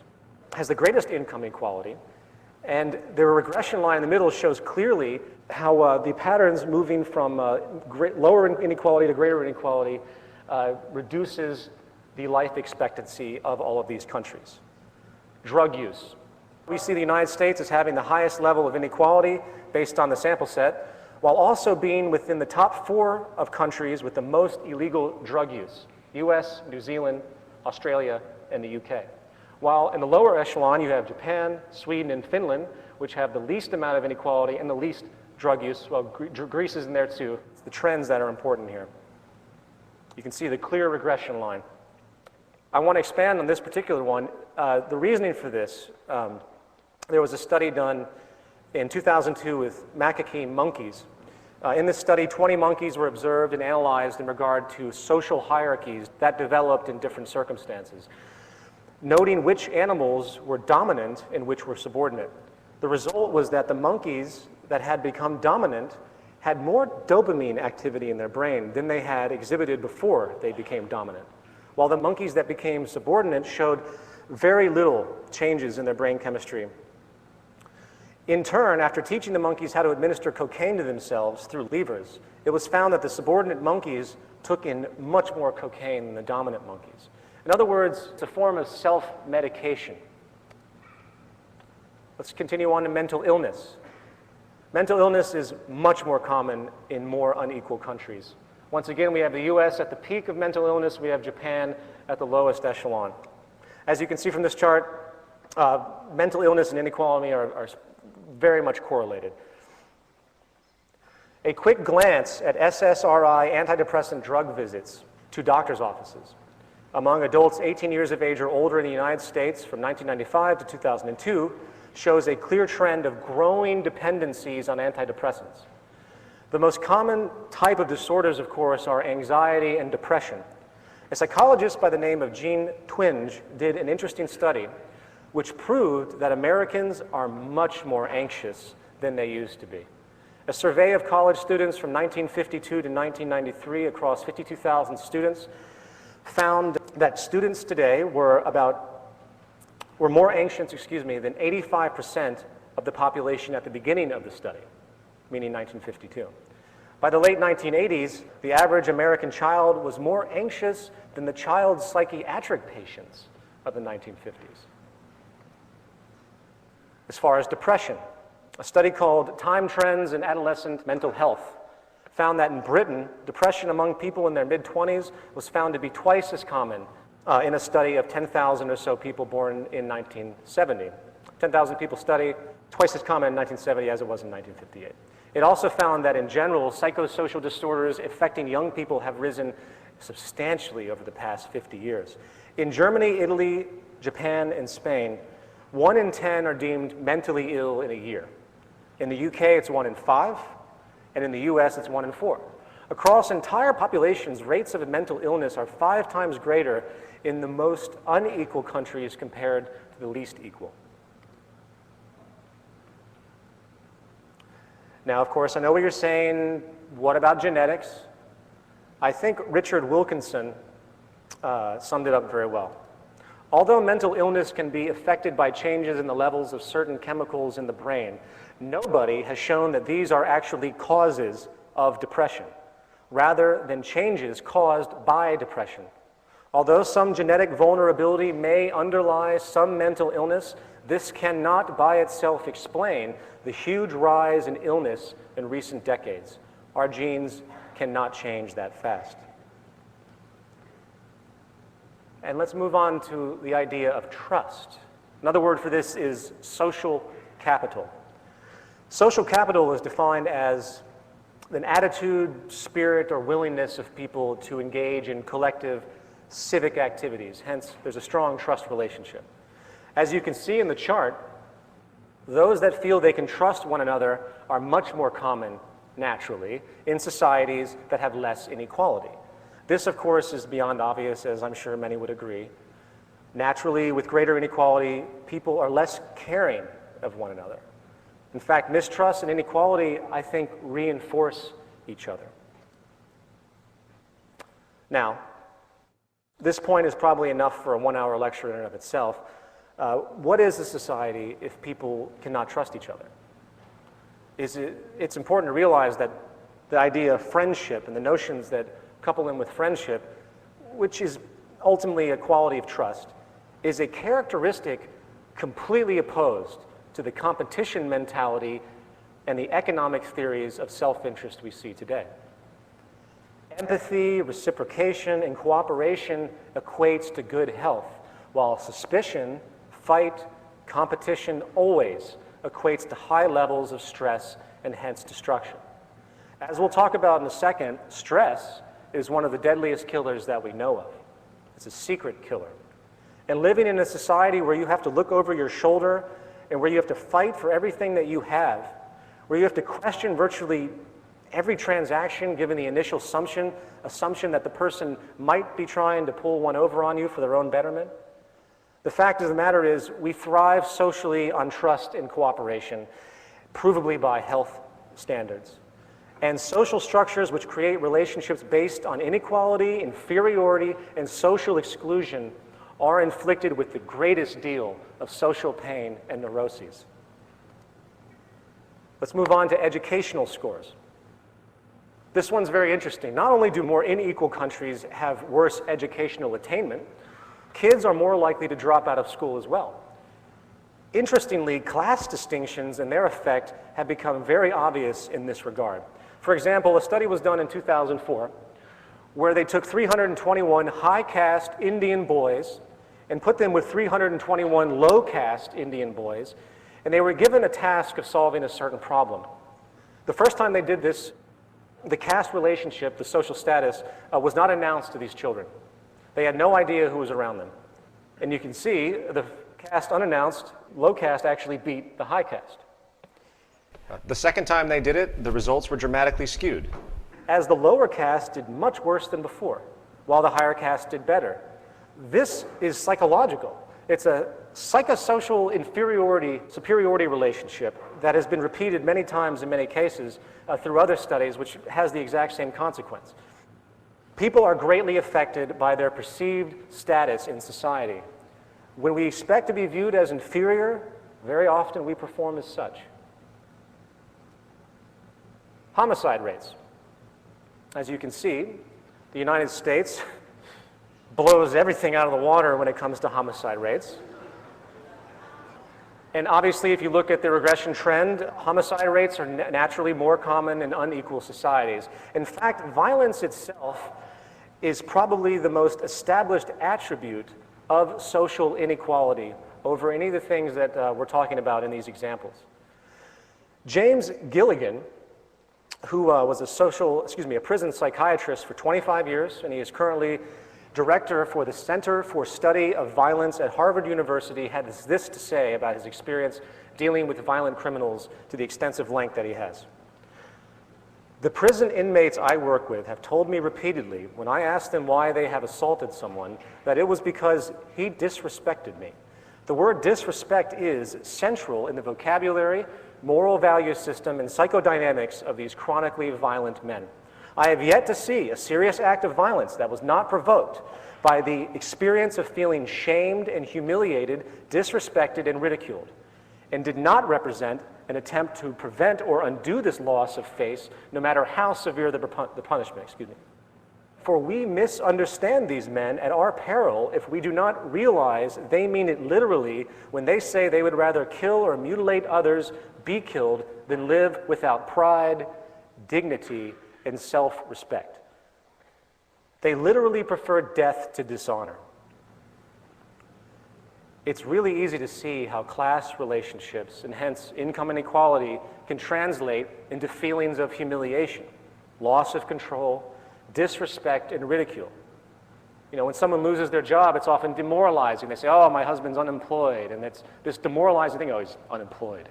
has the greatest income inequality, and the regression line in the middle shows clearly how the patterns moving from lower inequality to greater inequality reduces the life expectancy of all of these countries. Drug use. We see the United States as having the highest level of inequality based on the sample set, while also being within the top 4 of countries with the most illegal drug use: US, New Zealand, Australia, and the UK. While in the lower echelon, you have Japan, Sweden, and Finland, which have the least amount of inequality and the least drug use. Well, Greece is in there too. It's the trends that are important here. You can see the clear regression line. I want to expand on this particular one. The reasoning for this, there was a study done in 2002 with macaque monkeys. In this study, 20 monkeys were observed and analyzed in regard to social hierarchies that developed in different circumstances, noting which animals were dominant and which were subordinate. The result was that the monkeys that had become dominant had more dopamine activity in their brain than they had exhibited before they became dominant, while the monkeys that became subordinate showed very little changes in their brain chemistry. In turn, after teaching the monkeys how to administer cocaine to themselves through levers, it was found that the subordinate monkeys took in much more cocaine than the dominant monkeys. In other words, it's a form of self-medication. Let's continue on to mental illness. Mental illness is much more common in more unequal countries. Once again, we have the US at the peak of mental illness. We have Japan at the lowest echelon. As you can see from this chart, mental illness and inequality are very much correlated. A quick glance at SSRI antidepressant drug visits to doctor's offices among adults 18 years of age or older in the United States from 1995 to 2002 shows a clear trend of growing dependencies on antidepressants. The most common type of disorders, of course, are anxiety and depression. A psychologist by the name of Jean Twenge did an interesting study which proved that Americans are much more anxious than they used to be. A survey of college students from 1952 to 1993 across 52,000 students found that students today were more anxious, than 85% of the population at the beginning of the study, meaning 1952. By the late 1980s, the average American child was more anxious than the child psychiatric patients of the 1950s. As far as depression, a study called Time Trends in Adolescent Mental Health found that in Britain, depression among people in their mid-20s was found to be twice as common in a study of 10,000 or so people born in 1970. 10,000 people study, twice as common in 1970 as it was in 1958. It also found that in general, psychosocial disorders affecting young people have risen substantially over the past 50 years. In Germany, Italy, Japan, and Spain, 1 in 10 are deemed mentally ill in a year. In the UK, it's 1 in 5, and in the US, it's 1 in 4. Across entire populations, rates of mental illness are 5 times greater in the most unequal countries compared to the least equal. Now, of course, I know what you're saying. What about genetics? I think Richard Wilkinson summed it up very well. Although mental illness can be affected by changes in the levels of certain chemicals in the brain, nobody has shown that these are actually causes of depression, rather than changes caused by depression. Although some genetic vulnerability may underlie some mental illness, this cannot by itself explain the huge rise in illness in recent decades. Our genes cannot change that fast. And let's move on to the idea of trust. Another word for this is social capital. Social capital is defined as an attitude, spirit, or willingness of people to engage in collective civic activities. Hence, there's a strong trust relationship. As you can see in the chart, those that feel they can trust one another are much more common, naturally, in societies that have less inequality. This, of course, is beyond obvious, as I'm sure many would agree. Naturally, with greater inequality, people are less caring of one another. In fact, mistrust and inequality, I think, reinforce each other. Now, this point is probably enough for a 1-hour lecture in and of itself. What is a society if people cannot trust each other? It's important to realize that the idea of friendship and the notions that couple in with friendship, which is ultimately a quality of trust, is a characteristic completely opposed to the competition mentality and the economic theories of self-interest we see today. Empathy, reciprocation, and cooperation equates to good health, while suspicion, fight, competition always equates to high levels of stress and hence destruction. As we'll talk about in a second, stress is one of the deadliest killers that we know of. It's a secret killer. And living in a society where you have to look over your shoulder and where you have to fight for everything that you have, where you have to question virtually every transaction given the initial assumption that the person might be trying to pull one over on you for their own betterment. The fact of the matter is we thrive socially on trust and cooperation, provably by health standards. And social structures which create relationships based on inequality, inferiority, and social exclusion are inflicted with the greatest deal of social pain and neuroses. Let's move on to educational scores. This one's very interesting. Not only do more unequal countries have worse educational attainment, kids are more likely to drop out of school as well. Interestingly, class distinctions and their effect have become very obvious in this regard. For example, a study was done in 2004 where they took 321 high-caste Indian boys and put them with 321 low-caste Indian boys, and they were given a task of solving a certain problem. The first time they did this, the caste relationship, the social status, was not announced to these children. They had no idea who was around them. And you can see the caste unannounced, low caste actually beat the high caste. The second time they did it, the results were dramatically skewed. As the lower caste did much worse than before, while the higher caste did better. This is psychological. It's a psychosocial superiority relationship that has been repeated many times in many cases through other studies, which has the exact same consequence. People are greatly affected by their perceived status in society. When we expect to be viewed as inferior, very often we perform as such. Homicide rates. As you can see, the United States blows everything out of the water when it comes to homicide rates. And obviously, if you look at the regression trend, homicide rates are naturally more common in unequal societies. In fact, violence itself is probably the most established attribute of social inequality over any of the things that we're talking about in these examples. James Gilligan, who was a prison psychiatrist for 25 years, and he is currently director for the Center for Study of Violence at Harvard University, had this to say about his experience dealing with violent criminals to the extensive length that he has. The prison inmates I work with have told me repeatedly, when I asked them why they have assaulted someone, that it was because he disrespected me. The word disrespect is central in the vocabulary, moral value system, and psychodynamics of these chronically violent men. I have yet to see a serious act of violence that was not provoked by the experience of feeling shamed and humiliated, disrespected, and ridiculed, and did not represent an attempt to prevent or undo this loss of face, no matter how severe the punishment. For we misunderstand these men at our peril if we do not realize they mean it literally when they say they would rather kill or mutilate others, be killed, than live without pride, dignity, and self-respect. They literally prefer death to dishonor. It's really easy to see how class relationships, and hence income inequality, can translate into feelings of humiliation, loss of control, disrespect, and ridicule. You know, when someone loses their job, it's often demoralizing. They say, oh, my husband's unemployed, and it's this demoralizing thing, oh, he's unemployed.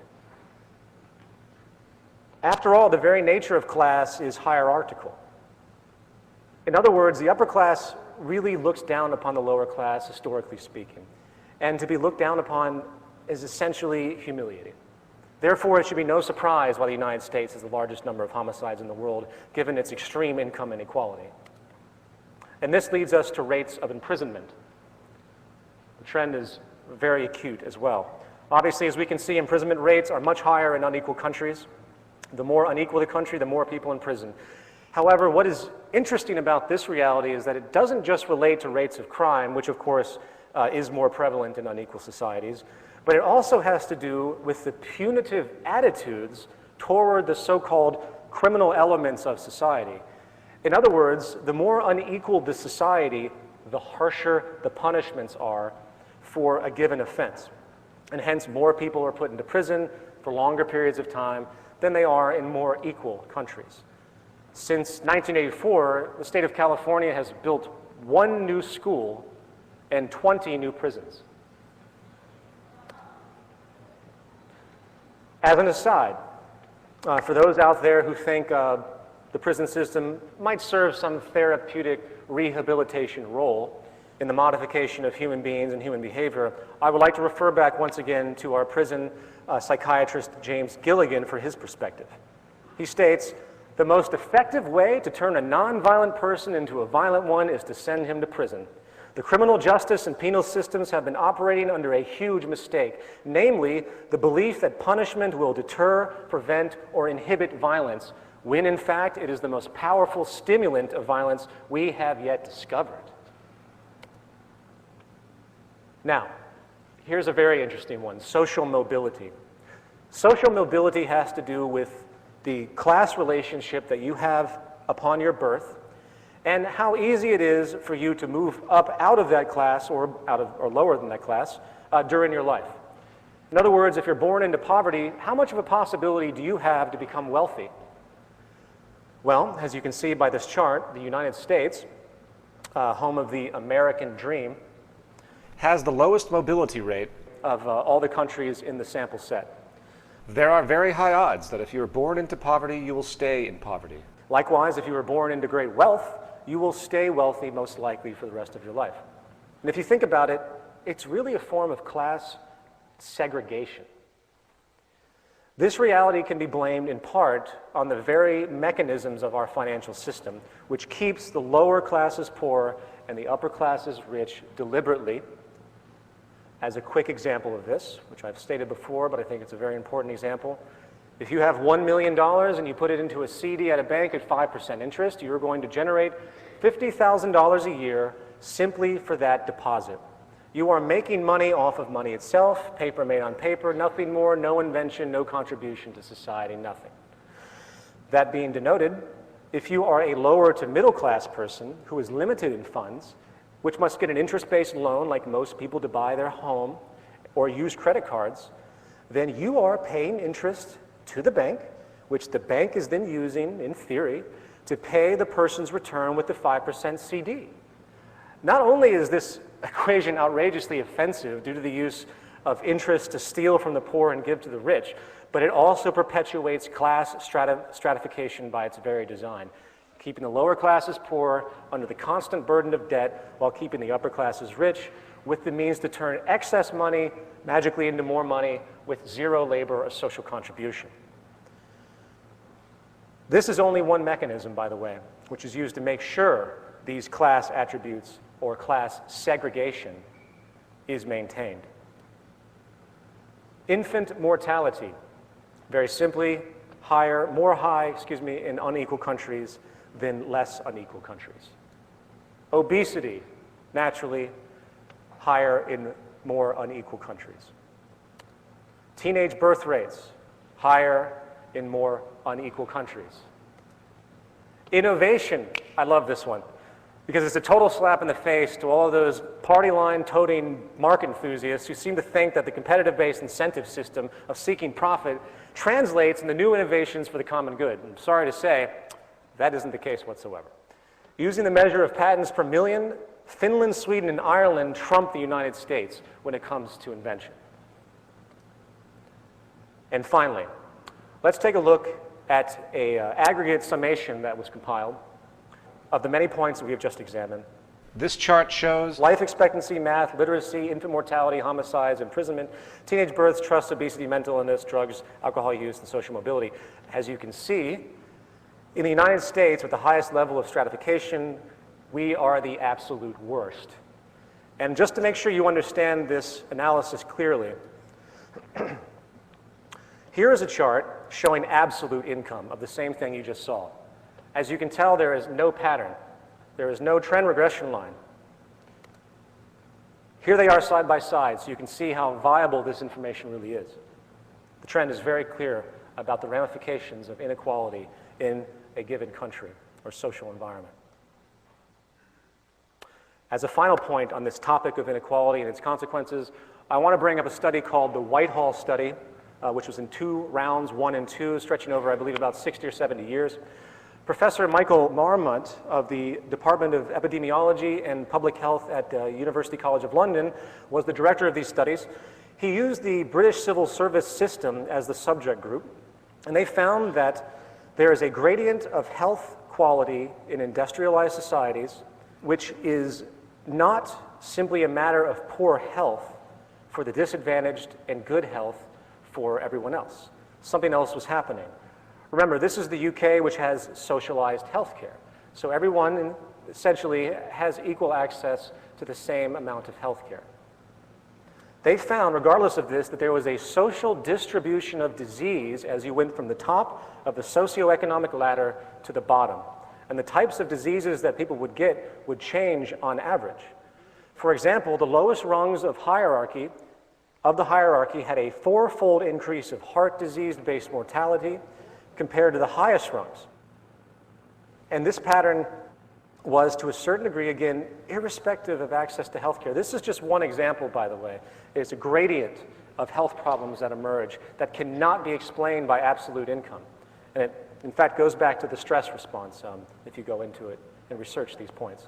After all, the very nature of class is hierarchical. In other words, the upper class really looks down upon the lower class, historically speaking. And to be looked down upon is essentially humiliating. Therefore, it should be no surprise why the United States has the largest number of homicides in the world, given its extreme income inequality. And this leads us to rates of imprisonment. The trend is very acute as well. Obviously, as we can see, imprisonment rates are much higher in unequal countries. The more unequal the country, the more people in prison. However, what is interesting about this reality is that it doesn't just relate to rates of crime, which of course is more prevalent in unequal societies, but it also has to do with the punitive attitudes toward the so-called criminal elements of society. In other words, the more unequal the society, the harsher the punishments are for a given offense. And hence, more people are put into prison for longer periods of time than they are in more equal countries. Since 1984, the state of California has built 1 new school and 20 new prisons. As an aside, for those out there who think the prison system might serve some therapeutic rehabilitation role in the modification of human beings and human behavior, I would like to refer back once again to our prison psychiatrist James Gilligan for his perspective. He states, "The most effective way to turn a nonviolent person into a violent one is to send him to prison. The criminal justice and penal systems have been operating under a huge mistake, namely the belief that punishment will deter, prevent, or inhibit violence, when in fact it is the most powerful stimulant of violence we have yet discovered." Now, here's a very interesting one, social mobility. Social mobility has to do with the class relationship that you have upon your birth and how easy it is for you to move up out of that class or lower than that class during your life. In other words, if you're born into poverty, how much of a possibility do you have to become wealthy? Well, as you can see by this chart, the United States, home of the American dream, has the lowest mobility rate. Of all the countries in the sample set. There are very high odds that if you are born into poverty, you will stay in poverty. Likewise, if you were born into great wealth, you will stay wealthy most likely for the rest of your life. And if you think about it, it's really a form of class segregation. This reality can be blamed in part on the very mechanisms of our financial system, which keeps the lower classes poor and the upper classes rich deliberately. As a quick example of this, which I've stated before, but I think it's a very important example, if you have $1 million and you put it into a CD at a bank at 5% interest, you're going to generate $50,000 a year simply for that deposit. You are making money off of money itself, paper made on paper, nothing more, no invention, no contribution to society, nothing. That being denoted, if you are a lower to middle class person who is limited in funds, which must get an interest-based loan like most people to buy their home or use credit cards, then you are paying interest to the bank, which the bank is then using, in theory, to pay the person's return with the 5% CD. Not only is this equation outrageously offensive due to the use of interest to steal from the poor and give to the rich, but it also perpetuates class stratification by its very design, keeping the lower classes poor under the constant burden of debt while keeping the upper classes rich with the means to turn excess money magically into more money with zero labor or social contribution. This is only one mechanism, by the way, which is used to make sure these class attributes or class segregation is maintained. Infant mortality, very simply, more high in unequal countries than less unequal countries. Obesity, naturally, higher in more unequal countries. Teenage birth rates, higher in more unequal countries. Innovation, I love this one, because it's a total slap in the face to all of those party line toting market enthusiasts who seem to think that the competitive-based incentive system of seeking profit translates into new innovations for the common good. I'm sorry to say, that isn't the case whatsoever. Using the measure of patents per million, Finland, Sweden, and Ireland trump the United States when it comes to invention. And finally, let's take a look at an aggregate summation that was compiled of the many points that we have just examined. This chart shows life expectancy, math, literacy, infant mortality, homicides, imprisonment, teenage births, trust, obesity, mental illness, drugs, alcohol use, and social mobility. As you can see, in the United States, with the highest level of stratification, we are the absolute worst. And just to make sure you understand this analysis clearly, here is a chart showing absolute income of the same thing you just saw. As you can tell, there is no pattern. There is no trend regression line. Here they are side by side, so you can see how viable this information really is. The trend is very clear about the ramifications of inequality in a given country or social environment. As a final point on this topic of inequality and its consequences, I want to bring up a study called the Whitehall Study, which was in 2 rounds, 1 and 2, stretching over, I believe, about 60 or 70 years. Professor Michael Marmont of the Department of Epidemiology and Public Health at University College of London was the director of these studies. He used the British civil service system as the subject group, and they found that there is a gradient of health quality in industrialized societies, which is not simply a matter of poor health for the disadvantaged and good health for everyone else. Something else was happening. Remember, this is the UK, which has socialized healthcare. So everyone essentially has equal access to the same amount of healthcare. They found, regardless of this, that there was a social distribution of disease as you went from the top of the socioeconomic ladder to the bottom. And the types of diseases that people would get would change on average. For example, the lowest rungs of the hierarchy had a 4-fold increase of heart disease-based mortality compared to the highest rungs. And this pattern was, to a certain degree, again, irrespective of access to healthcare. This is just one example, by the way. It's a gradient of health problems that emerge that cannot be explained by absolute income. And it, in fact, goes back to the stress response if you go into it and research these points.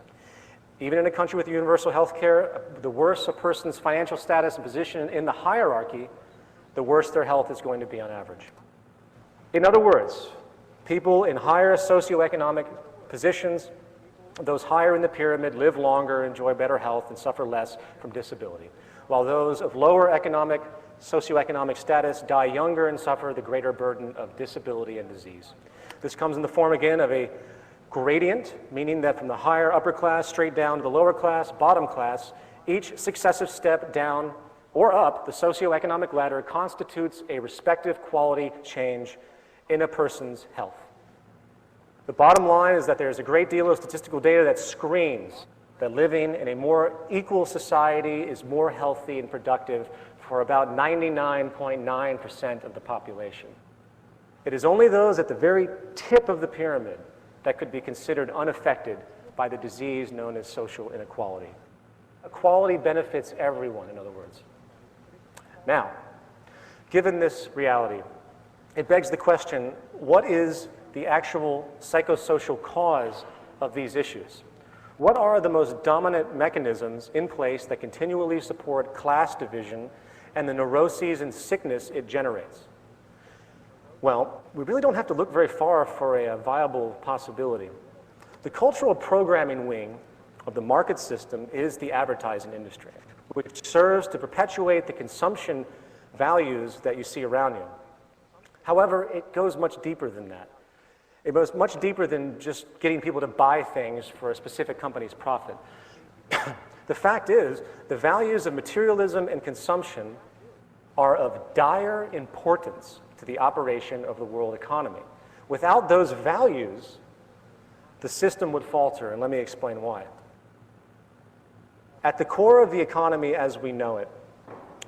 Even in a country with universal health care, the worse a person's financial status and position in the hierarchy, the worse their health is going to be on average. In other words, people in higher socioeconomic positions, those higher in the pyramid, live longer, enjoy better health, and suffer less from disability, while those of lower socioeconomic status die younger and suffer the greater burden of disability and disease. This comes in the form, again, of a gradient, meaning that from the higher upper class straight down to the lower class, bottom class, each successive step down or up the socioeconomic ladder constitutes a respective quality change in a person's health. The bottom line is that there's a great deal of statistical data that screams that living in a more equal society is more healthy and productive for about 99.9% of the population. It is only those at the very tip of the pyramid that could be considered unaffected by the disease known as social inequality. Equality benefits everyone, in other words. Now, given this reality, it begs the question, what is the actual psychosocial cause of these issues? What are the most dominant mechanisms in place that continually support class division and the neuroses and sickness it generates? Well, we really don't have to look very far for a viable possibility. The cultural programming wing of the market system is the advertising industry, which serves to perpetuate the consumption values that you see around you. However, it goes much deeper than that. It goes much deeper than just getting people to buy things for a specific company's profit. The fact is, the values of materialism and consumption are of dire importance to the operation of the world economy. Without those values, the system would falter, and let me explain why. At the core of the economy as we know it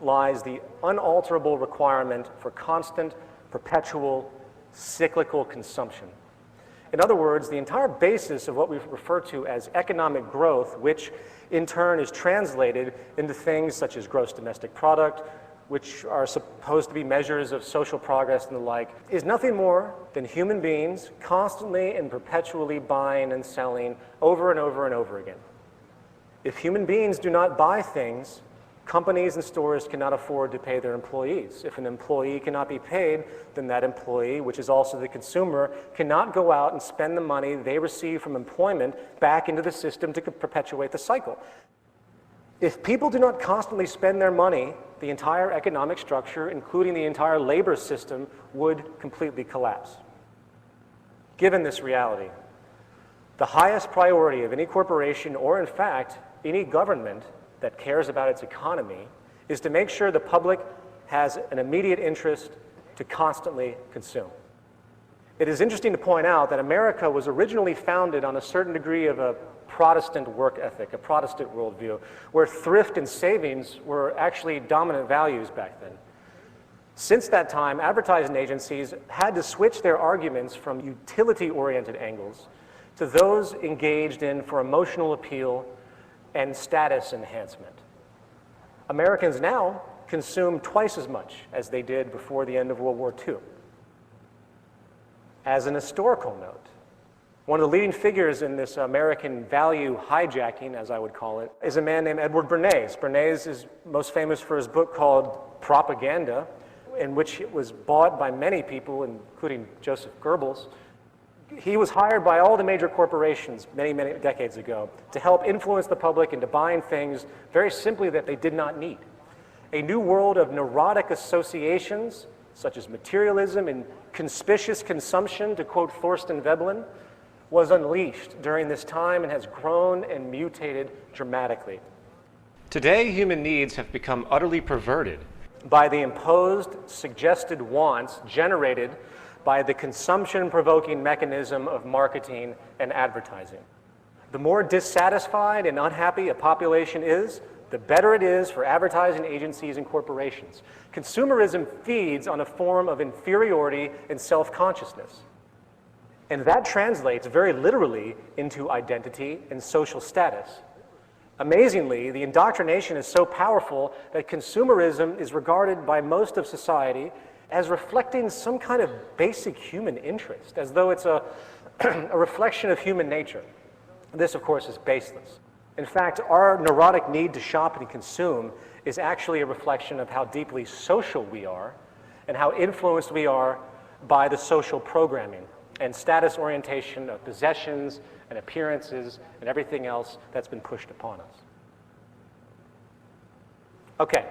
lies the unalterable requirement for constant, perpetual, cyclical consumption. In other words, the entire basis of what we refer to as economic growth, which in turn is translated into things such as gross domestic product, which are supposed to be measures of social progress and the like, is nothing more than human beings constantly and perpetually buying and selling over and over and over again. If human beings do not buy things, companies and stores cannot afford to pay their employees. If an employee cannot be paid, then that employee, which is also the consumer, cannot go out and spend the money they receive from employment back into the system to perpetuate the cycle. If people do not constantly spend their money, the entire economic structure, including the entire labor system, would completely collapse. Given this reality, the highest priority of any corporation, or in fact, any government that cares about its economy, is to make sure the public has an immediate interest to constantly consume. It is interesting to point out that America was originally founded on a certain degree of a Protestant work ethic, a Protestant worldview, where thrift and savings were actually dominant values back then. Since that time, advertising agencies had to switch their arguments from utility-oriented angles to those engaged in for emotional appeal and status enhancement. Americans now consume twice as much as they did before the end of World War II. As an historical note, one of the leading figures in this American value hijacking, as I would call it, is a man named Edward Bernays. Bernays is most famous for his book called Propaganda, in which it was bought by many people, including Joseph Goebbels. He was hired by all the major corporations many, many decades ago to help influence the public into buying things very simply that they did not need. A new world of neurotic associations, such as materialism and conspicuous consumption, to quote Thorstein Veblen, was unleashed during this time and has grown and mutated dramatically. Today, human needs have become utterly perverted by the imposed, suggested wants generated by the consumption-provoking mechanism of marketing and advertising. The more dissatisfied and unhappy a population is, the better it is for advertising agencies and corporations. Consumerism feeds on a form of inferiority and self-consciousness. And that translates very literally into identity and social status. Amazingly, the indoctrination is so powerful that consumerism is regarded by most of society as reflecting some kind of basic human interest, as though it's a reflection of human nature. This, of course, is baseless. In fact, our neurotic need to shop and consume is actually a reflection of how deeply social we are and how influenced we are by the social programming and status orientation of possessions and appearances and everything else that's been pushed upon us. Okay,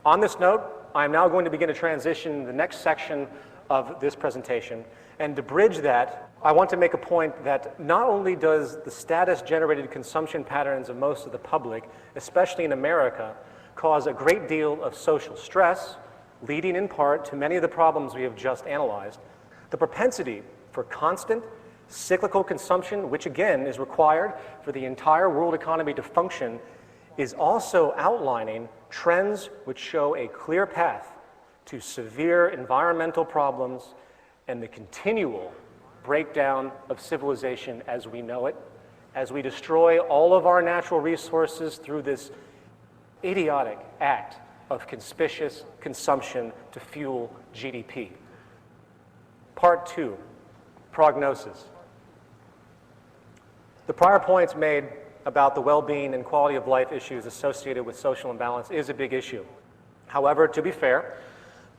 on this note, I'm now going to begin to transition the next section of this presentation. And to bridge that, I want to make a point that not only does the status-generated consumption patterns of most of the public, especially in America, cause a great deal of social stress, leading in part to many of the problems we have just analyzed, the propensity for constant, cyclical consumption, which again is required for the entire world economy to function, is also outlining trends which show a clear path to severe environmental problems and the continual breakdown of civilization as we know it, as we destroy all of our natural resources through this idiotic act of conspicuous consumption to fuel GDP. Part 2, prognosis. The prior points made about the well-being and quality of life issues associated with social imbalance is a big issue. However, to be fair,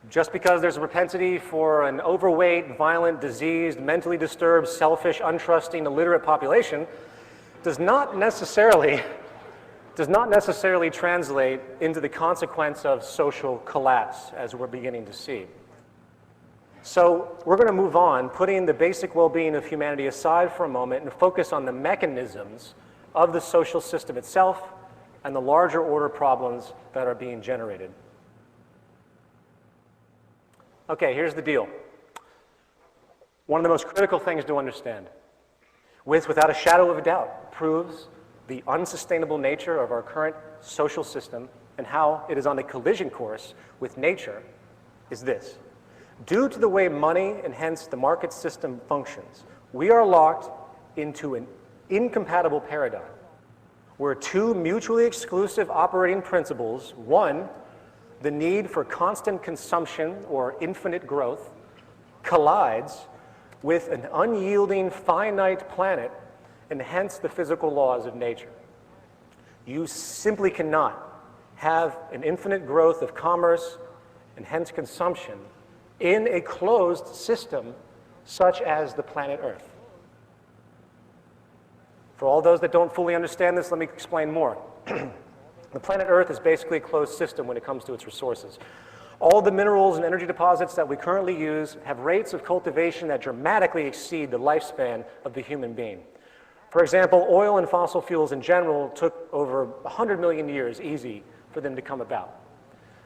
just because there's a propensity for an overweight, violent, diseased, mentally disturbed, selfish, untrusting, illiterate population does not necessarily translate into the consequence of social collapse, as we're beginning to see. So we're going to move on, putting the basic well-being of humanity aside for a moment and focus on the mechanisms of the social system itself and the larger order problems that are being generated. Okay, here's the deal. One of the most critical things to understand, without a shadow of a doubt, proves the unsustainable nature of our current social system and how it is on a collision course with nature, is this. Due to the way money and hence the market system functions, we are locked into an incompatible paradigm where two mutually exclusive operating principles, one, the need for constant consumption or infinite growth, collides with an unyielding finite planet and hence the physical laws of nature. You simply cannot have an infinite growth of commerce and hence consumption in a closed system such as the planet Earth. For all those that don't fully understand this, let me explain more. The planet Earth is basically a closed system when it comes to its resources. All the minerals and energy deposits that we currently use have rates of cultivation that dramatically exceed the lifespan of the human being. For example, oil and fossil fuels in general took over 100 million years easy for them to come about.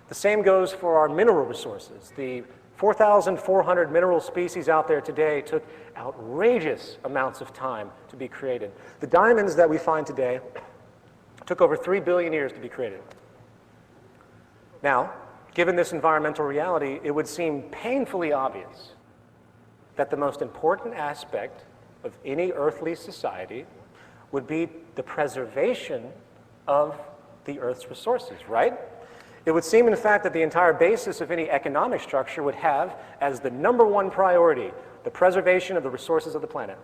The same goes for our mineral resources. The 4,400 mineral species out there today took outrageous amounts of time to be created. The diamonds that we find today took over 3 billion years to be created. Now, given this environmental reality, it would seem painfully obvious that the most important aspect of any earthly society would be the preservation of the Earth's resources, right? It would seem, in fact, that the entire basis of any economic structure would have as the #1 priority the preservation of the resources of the planet.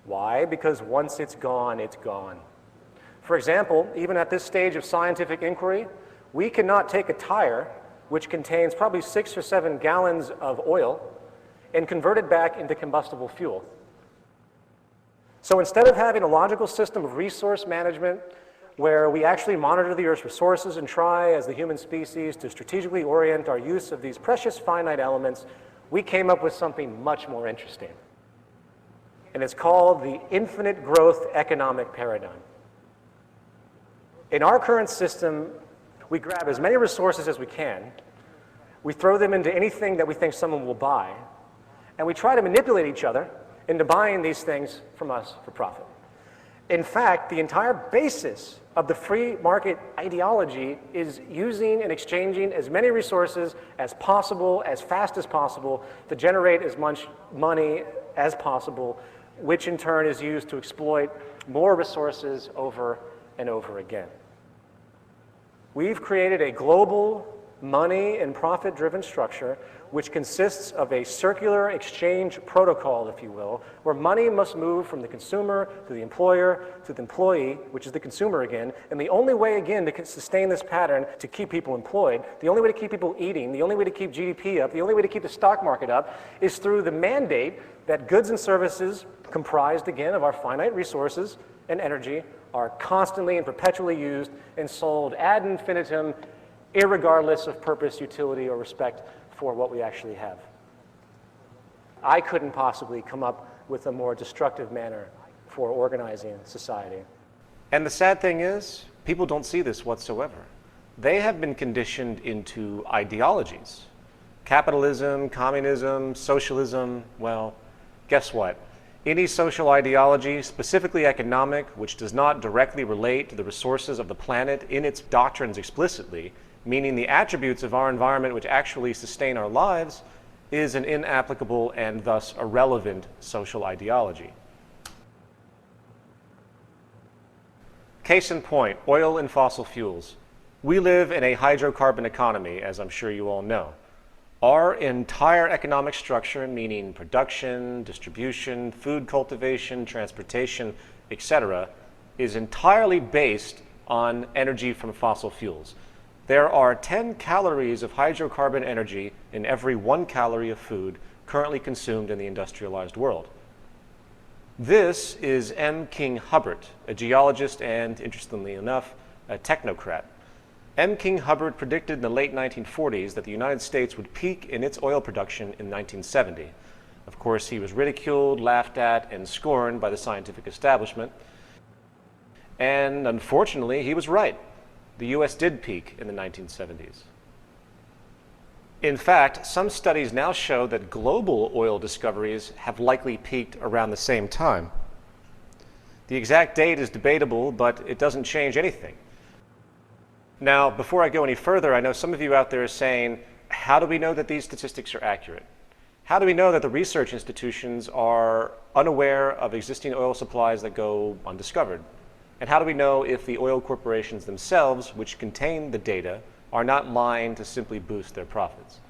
Why? Because once it's gone, it's gone. For example, even at this stage of scientific inquiry, we cannot take a tire, which contains probably 6 or 7 gallons of oil, and convert it back into combustible fuel. So instead of having a logical system of resource management where we actually monitor the Earth's resources and try, as the human species, to strategically orient our use of these precious finite elements, we came up with something much more interesting. And it's called the infinite growth economic paradigm. In our current system, we grab as many resources as we can, we throw them into anything that we think someone will buy, and we try to manipulate each other into buying these things from us for profit. In fact, the entire basis of the free market ideology is using and exchanging as many resources as possible, as fast as possible, to generate as much money as possible, which in turn is used to exploit more resources over and over again. We've created a global money and profit-driven structure which consists of a circular exchange protocol, if you will, where money must move from the consumer to the employer to the employee, which is the consumer again, and the only way, again, to sustain this pattern, to keep people employed, the only way to keep people eating, the only way to keep GDP up, the only way to keep the stock market up, is through the mandate that goods and services, comprised, again, of our finite resources and energy, are constantly and perpetually used and sold ad infinitum, irregardless of purpose, utility, or respect for what we actually have. I couldn't possibly come up with a more destructive manner for organizing society. And the sad thing is, people don't see this whatsoever. They have been conditioned into ideologies. Capitalism, communism, socialism, well, guess what? Any social ideology, specifically economic, which does not directly relate to the resources of the planet in its doctrines explicitly, meaning the attributes of our environment which actually sustain our lives, is an inapplicable and thus irrelevant social ideology. Case in point, oil and fossil fuels. We live in a hydrocarbon economy, as I'm sure you all know. Our entire economic structure, meaning production, distribution, food cultivation, transportation, etc., is entirely based on energy from fossil fuels. There are 10 calories of hydrocarbon energy in every 1 calorie of food currently consumed in the industrialized world. This is M. King Hubbert, a geologist and, interestingly enough, a technocrat. M. King Hubbert predicted in the late 1940s that the United States would peak in its oil production in 1970. Of course, he was ridiculed, laughed at, and scorned by the scientific establishment. And unfortunately, he was right. The U.S. did peak in the 1970s. In fact, some studies now show that global oil discoveries have likely peaked around the same time. The exact date is debatable, but it doesn't change anything. Now, before I go any further, I know some of you out there are saying, how do we know that these statistics are accurate? How do we know that the research institutions are unaware of existing oil supplies that go undiscovered? And how do we know if the oil corporations themselves, which contain the data, are not lying to simply boost their profits?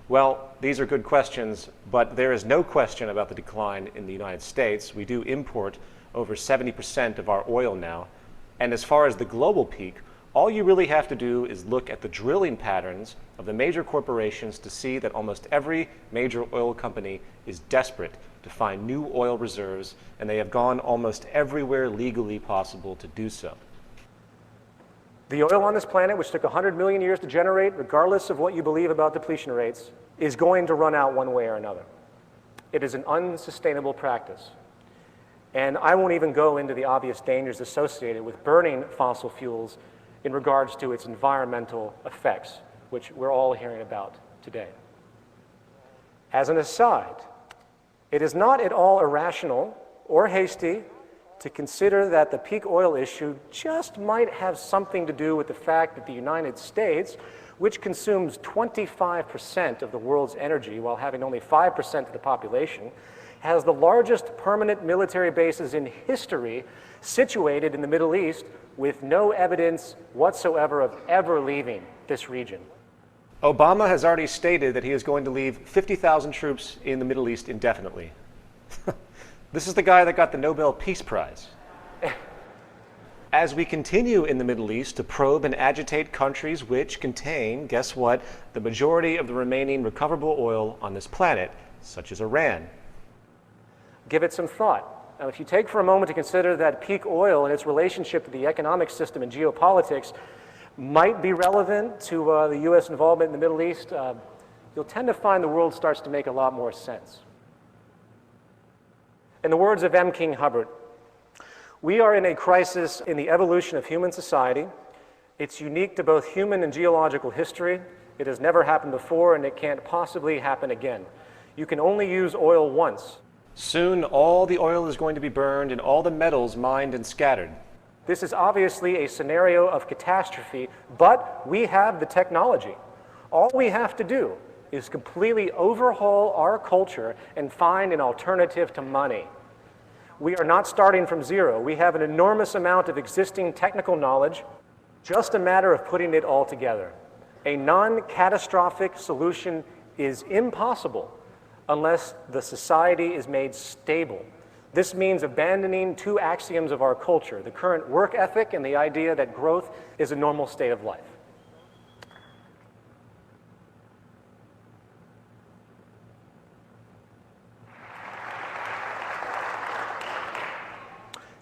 Well, these are good questions, but there is no question about the decline in the United States. We do import over 70% of our oil now. And as far as the global peak, all you really have to do is look at the drilling patterns of the major corporations to see that almost every major oil company is desperate to find new oil reserves, and they have gone almost everywhere legally possible to do so. The oil on this planet, which took 100 million years to generate, regardless of what you believe about depletion rates, is going to run out one way or another. It is an unsustainable practice. And I won't even go into the obvious dangers associated with burning fossil fuels in regards to its environmental effects, which we're all hearing about today. As an aside, it is not at all irrational or hasty to consider that the peak oil issue just might have something to do with the fact that the United States, which consumes 25% of the world's energy while having only 5% of the population, has the largest permanent military bases in history situated in the Middle East with no evidence whatsoever of ever leaving this region. Obama has already stated that he is going to leave 50,000 troops in the Middle East indefinitely. This is the guy that got the Nobel Peace Prize. As we continue in the Middle East to probe and agitate countries which contain, guess what, the majority of the remaining recoverable oil on this planet, such as Iran. Give it some thought. Now, if you take for a moment to consider that peak oil and its relationship to the economic system and geopolitics might be relevant to the U.S. involvement in the Middle East, you'll tend to find the world starts to make a lot more sense. In the words of M. King Hubbard, we are in a crisis in the evolution of human society. It's unique to both human and geological history. It has never happened before, and it can't possibly happen again. You can only use oil once. Soon, all the oil is going to be burned and all the metals mined and scattered. This is obviously a scenario of catastrophe, but we have the technology. All we have to do is completely overhaul our culture and find an alternative to money. We are not starting from zero. We have an enormous amount of existing technical knowledge, just a matter of putting it all together. A non-catastrophic solution is impossible unless the society is made stable. This means abandoning two axioms of our culture, the current work ethic and the idea that growth is a normal state of life.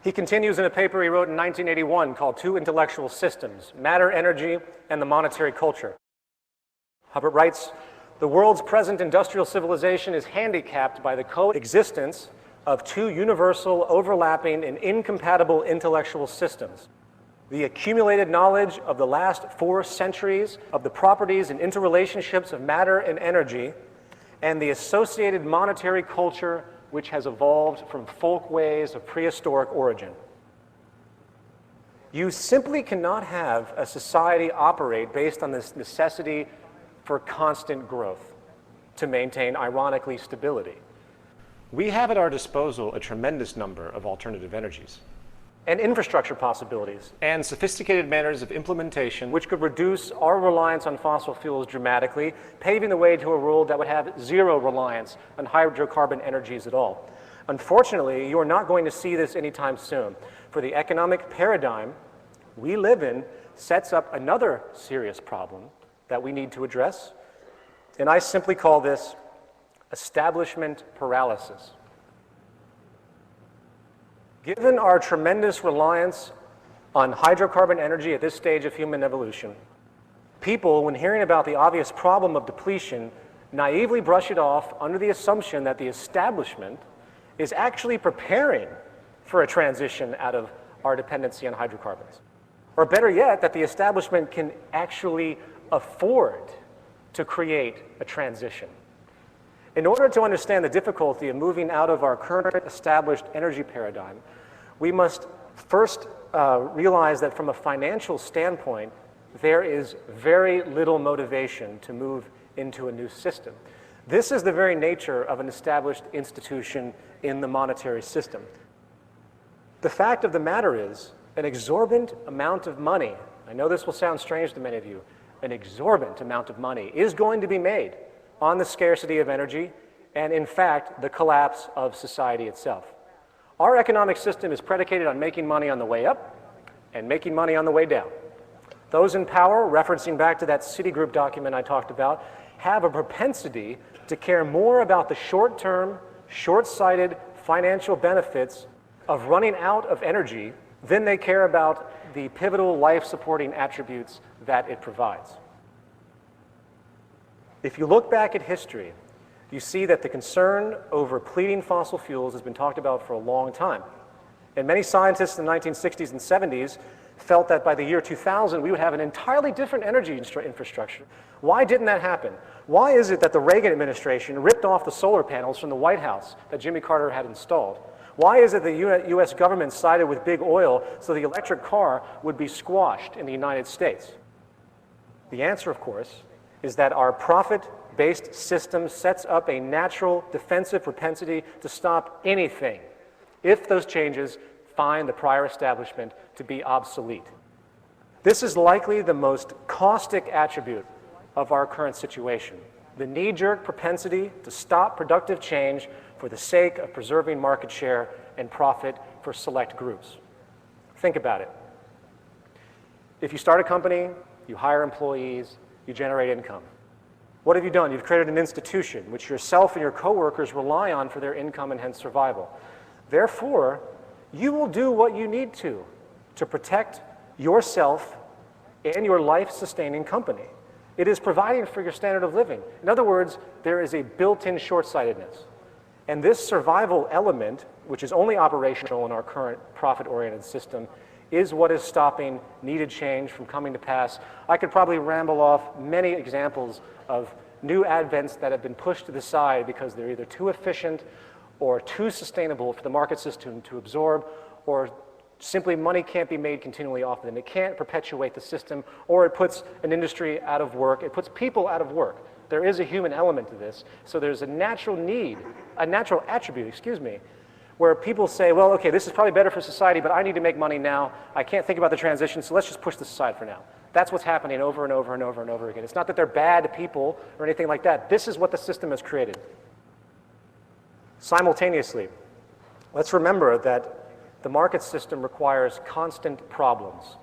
He continues in a paper he wrote in 1981 called Two Intellectual Systems, Matter, Energy, and the Monetary Culture. Hubbard writes, the world's present industrial civilization is handicapped by the coexistence of two universal, overlapping, and incompatible intellectual systems. The accumulated knowledge of the last 4 centuries of the properties and interrelationships of matter and energy, and the associated monetary culture which has evolved from folkways of prehistoric origin. You simply cannot have a society operate based on this necessity for constant growth to maintain, ironically, stability. We have at our disposal a tremendous number of alternative energies. And infrastructure possibilities. And sophisticated manners of implementation, which could reduce our reliance on fossil fuels dramatically, paving the way to a world that would have zero reliance on hydrocarbon energies at all. Unfortunately, you are not going to see this anytime soon, for the economic paradigm we live in sets up another serious problem that we need to address, and I simply call this establishment paralysis. Given our tremendous reliance on hydrocarbon energy at this stage of human evolution, people, when hearing about the obvious problem of depletion, naively brush it off under the assumption that the establishment is actually preparing for a transition out of our dependency on hydrocarbons. Or better yet, that the establishment can actually afford to create a transition. In order to understand the difficulty of moving out of our current established energy paradigm, we must first realize that from a financial standpoint, there is very little motivation to move into a new system. This is the very nature of an established institution in the monetary system. The fact of the matter is, an exorbitant amount of money, I know this will sound strange to many of you, an exorbitant amount of money is going to be made on the scarcity of energy and, in fact, the collapse of society itself. Our economic system is predicated on making money on the way up and making money on the way down. Those in power, referencing back to that Citigroup document I talked about, have a propensity to care more about the short-term, short-sighted financial benefits of running out of energy than they care about the pivotal life-supporting attributes that it provides. If you look back at history, you see that the concern over depleting fossil fuels has been talked about for a long time. And many scientists in the 1960s and 70s felt that by the year 2000, we would have an entirely different energy infrastructure. Why didn't that happen? Why is it that the Reagan administration ripped off the solar panels from the White House that Jimmy Carter had installed? Why is it the US government sided with big oil so the electric car would be squashed in the United States? The answer, of course, is that our profit market-based system sets up a natural defensive propensity to stop anything if those changes find the prior establishment to be obsolete. This is likely the most caustic attribute of our current situation, the knee-jerk propensity to stop productive change for the sake of preserving market share and profit for select groups. Think about it. If you start a company, you hire employees, you generate income. What have you done? You've created an institution which yourself and your coworkers rely on for their income and hence survival. Therefore, you will do what you need to protect yourself and your life-sustaining company. It is providing for your standard of living. In other words, there is a built-in short-sightedness. And this survival element, which is only operational in our current profit-oriented system, is what is stopping needed change from coming to pass. I could probably ramble off many examples of new advents that have been pushed to the side because they're either too efficient or too sustainable for the market system to absorb, or simply money can't be made continually off of them. It can't perpetuate the system, or it puts an industry out of work. It puts people out of work. There is a human element to this. So there's a natural need, a natural attribute, where people say, well, okay, this is probably better for society, but I need to make money now. I can't think about the transition, so let's just push this aside for now. That's what's happening over and over and over and over again. It's not that they're bad people or anything like that. This is what the system has created. Simultaneously, let's remember that the market system requires constant problems.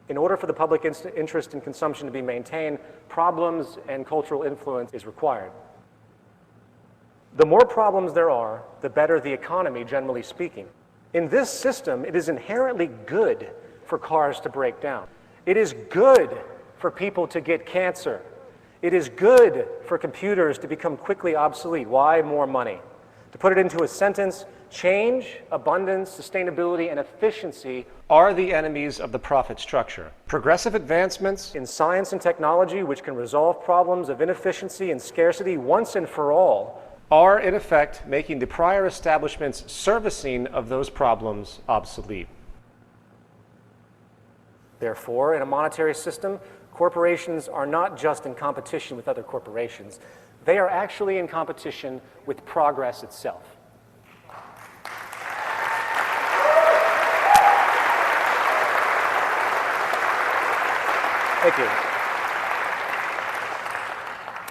In order for the public interest in consumption to be maintained, problems and cultural influence is required. The more problems there are, the better the economy, generally speaking. In this system, it is inherently good for cars to break down. It is good for people to get cancer. It is good for computers to become quickly obsolete. Why? More money. To put it into a sentence, change, abundance, sustainability, and efficiency are the enemies of the profit structure. Progressive advancements in science and technology, which can resolve problems of inefficiency and scarcity once and for all, are, in effect, making the prior establishment's servicing of those problems obsolete. Therefore, in a monetary system, corporations are not just in competition with other corporations. They are actually in competition with progress itself. Thank you.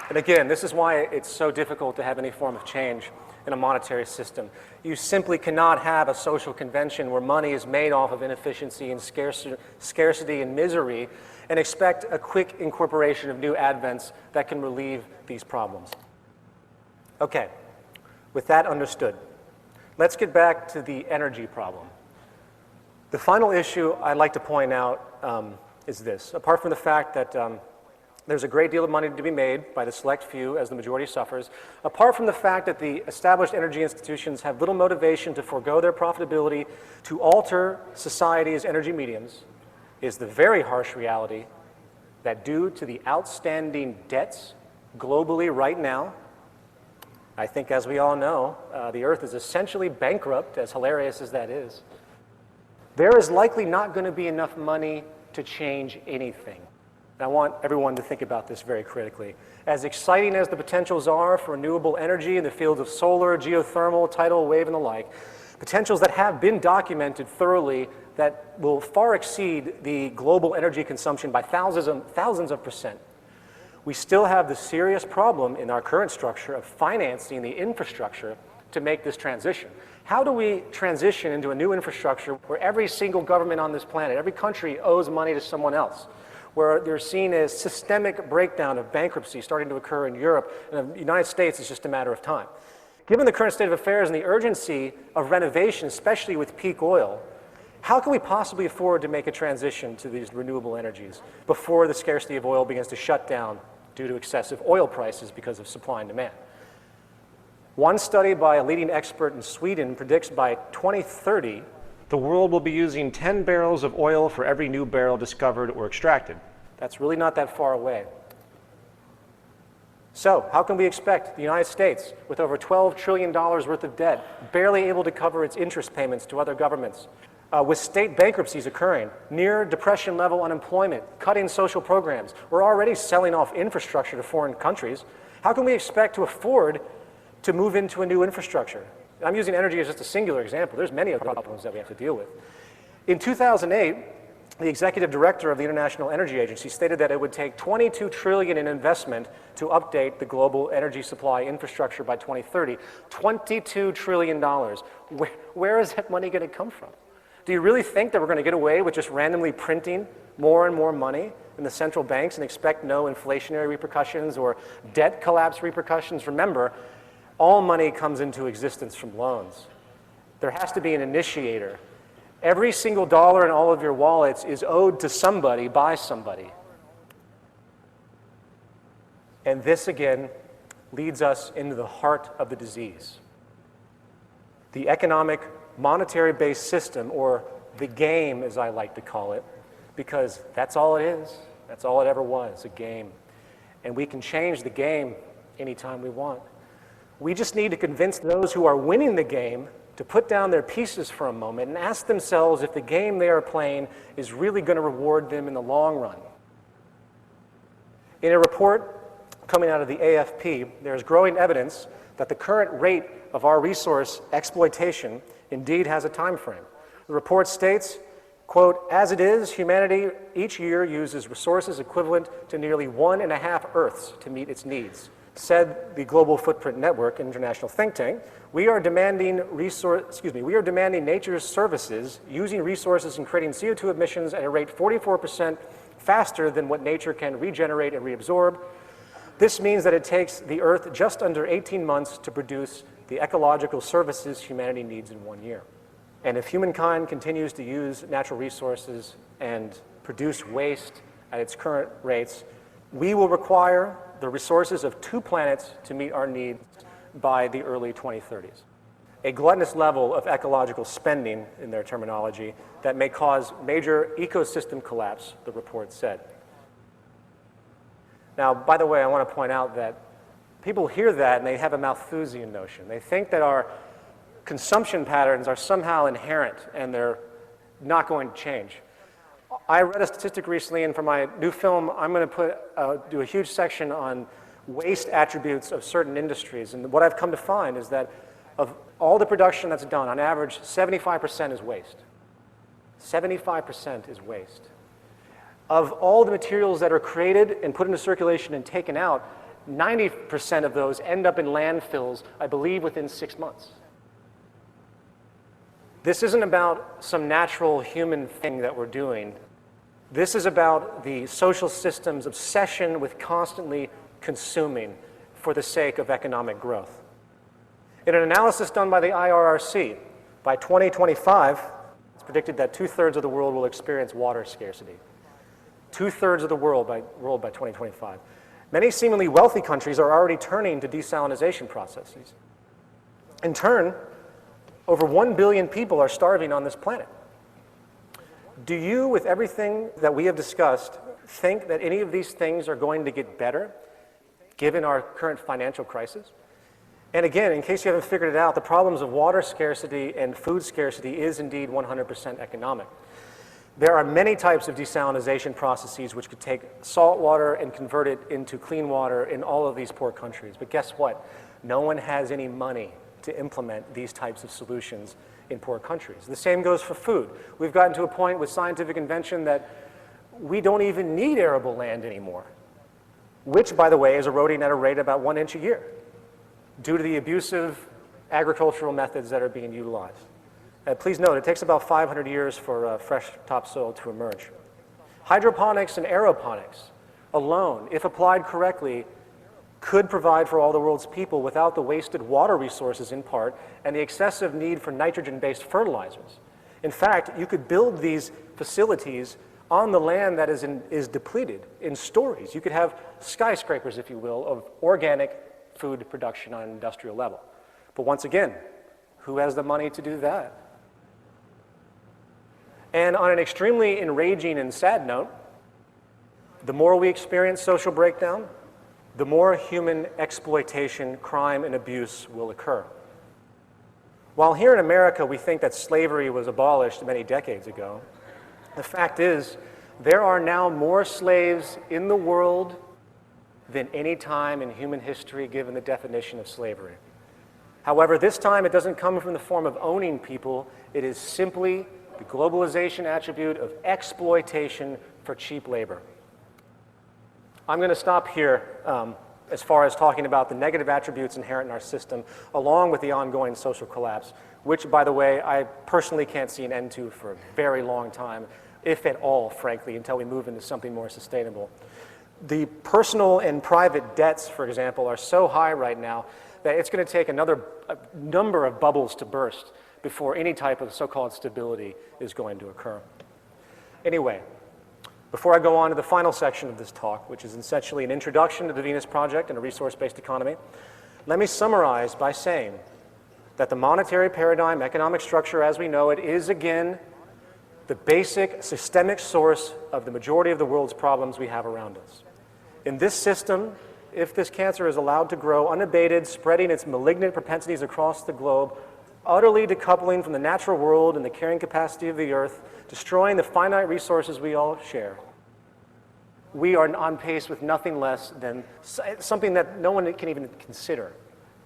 And again, this is why it's so difficult to have any form of change in a monetary system. You simply cannot have a social convention where money is made off of inefficiency and scarcity and misery and expect a quick incorporation of new advents that can relieve these problems. Okay, with that understood, let's get back to the energy problem. The final issue I'd like to point out is this. Apart from the fact that there's a great deal of money to be made by the select few as the majority suffers, apart from the fact that the established energy institutions have little motivation to forego their profitability to alter society's energy mediums, is the very harsh reality that due to the outstanding debts globally right now, I think as we all know, the Earth is essentially bankrupt, as hilarious as that is, there is likely not going to be enough money to change anything. And I want everyone to think about this very critically. As exciting as the potentials are for renewable energy in the fields of solar, geothermal, tidal wave, and the like, potentials that have been documented thoroughly that will far exceed the global energy consumption by thousands of percent. We still have the serious problem in our current structure of financing the infrastructure to make this transition. How do we transition into a new infrastructure where every single government on this planet, every country owes money to someone else, where they're seen as systemic breakdown of bankruptcy starting to occur in Europe, and the United States is just a matter of time? Given the current state of affairs and the urgency of renovation, especially with peak oil, how can we possibly afford to make a transition to these renewable energies before the scarcity of oil begins to shut down due to excessive oil prices because of supply and demand? One study by a leading expert in Sweden predicts by 2030, the world will be using 10 barrels of oil for every new barrel discovered or extracted. That's really not that far away. So, how can we expect the United States, with over $12 trillion worth of debt, barely able to cover its interest payments to other governments, with state bankruptcies occurring, near depression-level unemployment, cutting social programs. We're already selling off infrastructure to foreign countries. How can we expect to afford to move into a new infrastructure? I'm using energy as just a singular example. There's many other problems that we have to deal with. In 2008, the executive director of the International Energy Agency stated that it would take $22 trillion in investment to update the global energy supply infrastructure by 2030. $22 trillion. Where is that money going to come from? Do you really think that we're going to get away with just randomly printing more and more money in the central banks and expect no inflationary repercussions or debt collapse repercussions? Remember, all money comes into existence from loans. There has to be an initiator. Every single dollar in all of your wallets is owed to somebody by somebody. And this, again, leads us into the heart of the disease. The economic, monetary-based system, or the game, as I like to call it, because that's all it is. That's all it ever was, a game. And we can change the game anytime we want. We just need to convince those who are winning the game to put down their pieces for a moment and ask themselves if the game they are playing is really going to reward them in the long run. In a report coming out of the AFP, there is growing evidence that the current rate of our resource exploitation indeed has a time frame. The report states, quote, "As it is, humanity each year uses resources equivalent to nearly 1.5 Earths to meet its needs." Said the Global Footprint Network, an international think tank, we are demanding nature's services, using resources and creating CO2 emissions at a rate 44% faster than what nature can regenerate and reabsorb. This means that it takes the Earth just under 18 months to produce the ecological services humanity needs in 1 year. And if humankind continues to use natural resources and produce waste at its current rates, we will require the resources of 2 planets to meet our needs by the early 2030s. A gluttonous level of ecological spending, in their terminology, that may cause major ecosystem collapse, the report said. Now, by the way, I want to point out that people hear that and they have a Malthusian notion. They think that our consumption patterns are somehow inherent and they're not going to change. I read a statistic recently, and for my new film, I'm going to do a huge section on waste attributes of certain industries. And what I've come to find is that of all the production that's done, on average, 75% is waste. 75% is waste. Of all the materials that are created and put into circulation and taken out, 90% of those end up in landfills, I believe, within 6 months. This isn't about some natural human thing that we're doing. This is about the social system's obsession with constantly consuming for the sake of economic growth. In an analysis done by the IRRC, by 2025, it's predicted that 2/3 of the world will experience water scarcity. 2/3 of the world by 2025. Many seemingly wealthy countries are already turning to desalination processes. In turn, over 1 billion people are starving on this planet. Do you, with everything that we have discussed, think that any of these things are going to get better, given our current financial crisis? And again, in case you haven't figured it out, the problems of water scarcity and food scarcity is indeed 100% economic. There are many types of desalination processes which could take salt water and convert it into clean water in all of these poor countries. But guess what? No one has any money to implement these types of solutions in poor countries. The same goes for food. We've gotten to a point with scientific invention that we don't even need arable land anymore, which, by the way, is eroding at a rate about 1 inch a year due to the abusive agricultural methods that are being utilized. Please note, it takes about 500 years for fresh topsoil to emerge. Hydroponics and aeroponics alone, if applied correctly, could provide for all the world's people without the wasted water resources in part and the excessive need for nitrogen-based fertilizers. In fact, you could build these facilities on the land that is depleted in stories. You could have skyscrapers, if you will, of organic food production on an industrial level. But once again, who has the money to do that? And on an extremely enraging and sad note, the more we experience social breakdown, the more human exploitation, crime, and abuse will occur. While here in America we think that slavery was abolished many decades ago, the fact is there are now more slaves in the world than any time in human history given the definition of slavery. However, this time it doesn't come from the form of owning people, it is simply the globalization attribute of exploitation for cheap labor. I'm going to stop here as far as talking about the negative attributes inherent in our system, along with the ongoing social collapse, which, by the way, I personally can't see an end to for a very long time, if at all, frankly, until we move into something more sustainable. The personal and private debts, for example, are so high right now that it's going to take a number of bubbles to burst before any type of so-called stability is going to occur. Anyway, before I go on to the final section of this talk, which is essentially an introduction to the Venus Project and a resource-based economy, let me summarize by saying that the monetary paradigm, economic structure as we know it, is again the basic systemic source of the majority of the world's problems we have around us. In this system, if this cancer is allowed to grow unabated, spreading its malignant propensities across the globe, utterly decoupling from the natural world and the carrying capacity of the earth, destroying the finite resources we all share, we are on pace with nothing less than something that no one can even consider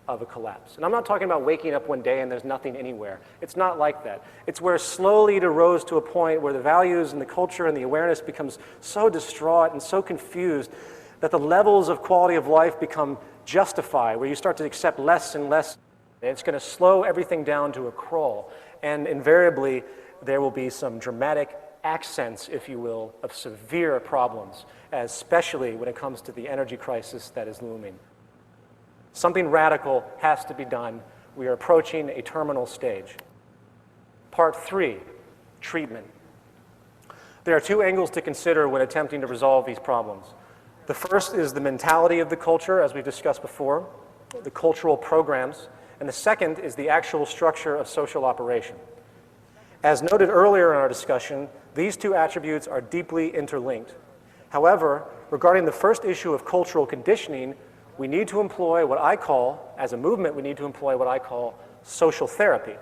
of a collapse. And I'm not talking about waking up one day and there's nothing anywhere. It's not like that. It's where slowly it arose to a point where the values and the culture and the awareness becomes so distraught and so confused that the levels of quality of life become justified, where you start to accept less and less. It's going to slow everything down to a crawl. And invariably, there will be some dramatic accents, if you will, of severe problems, especially when it comes to the energy crisis that is looming. Something radical has to be done. We are approaching a terminal stage. Part 3, treatment. There are two angles to consider when attempting to resolve these problems. The first is the mentality of the culture, as we've discussed before, the cultural programs, and the second is the actual structure of social operation. As noted earlier in our discussion, these two attributes are deeply interlinked. However, regarding the first issue of cultural conditioning, we need to employ what I call, as a movement, we need to employ what I call social therapy.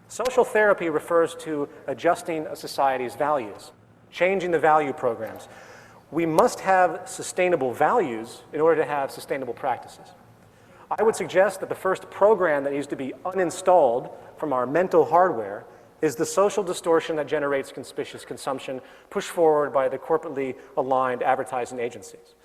Social therapy refers to adjusting a society's values, changing the value programs. We must have sustainable values in order to have sustainable practices. I would suggest that the first program that needs to be uninstalled from our mental hardware is the social distortion that generates conspicuous consumption pushed forward by the corporately aligned advertising agencies.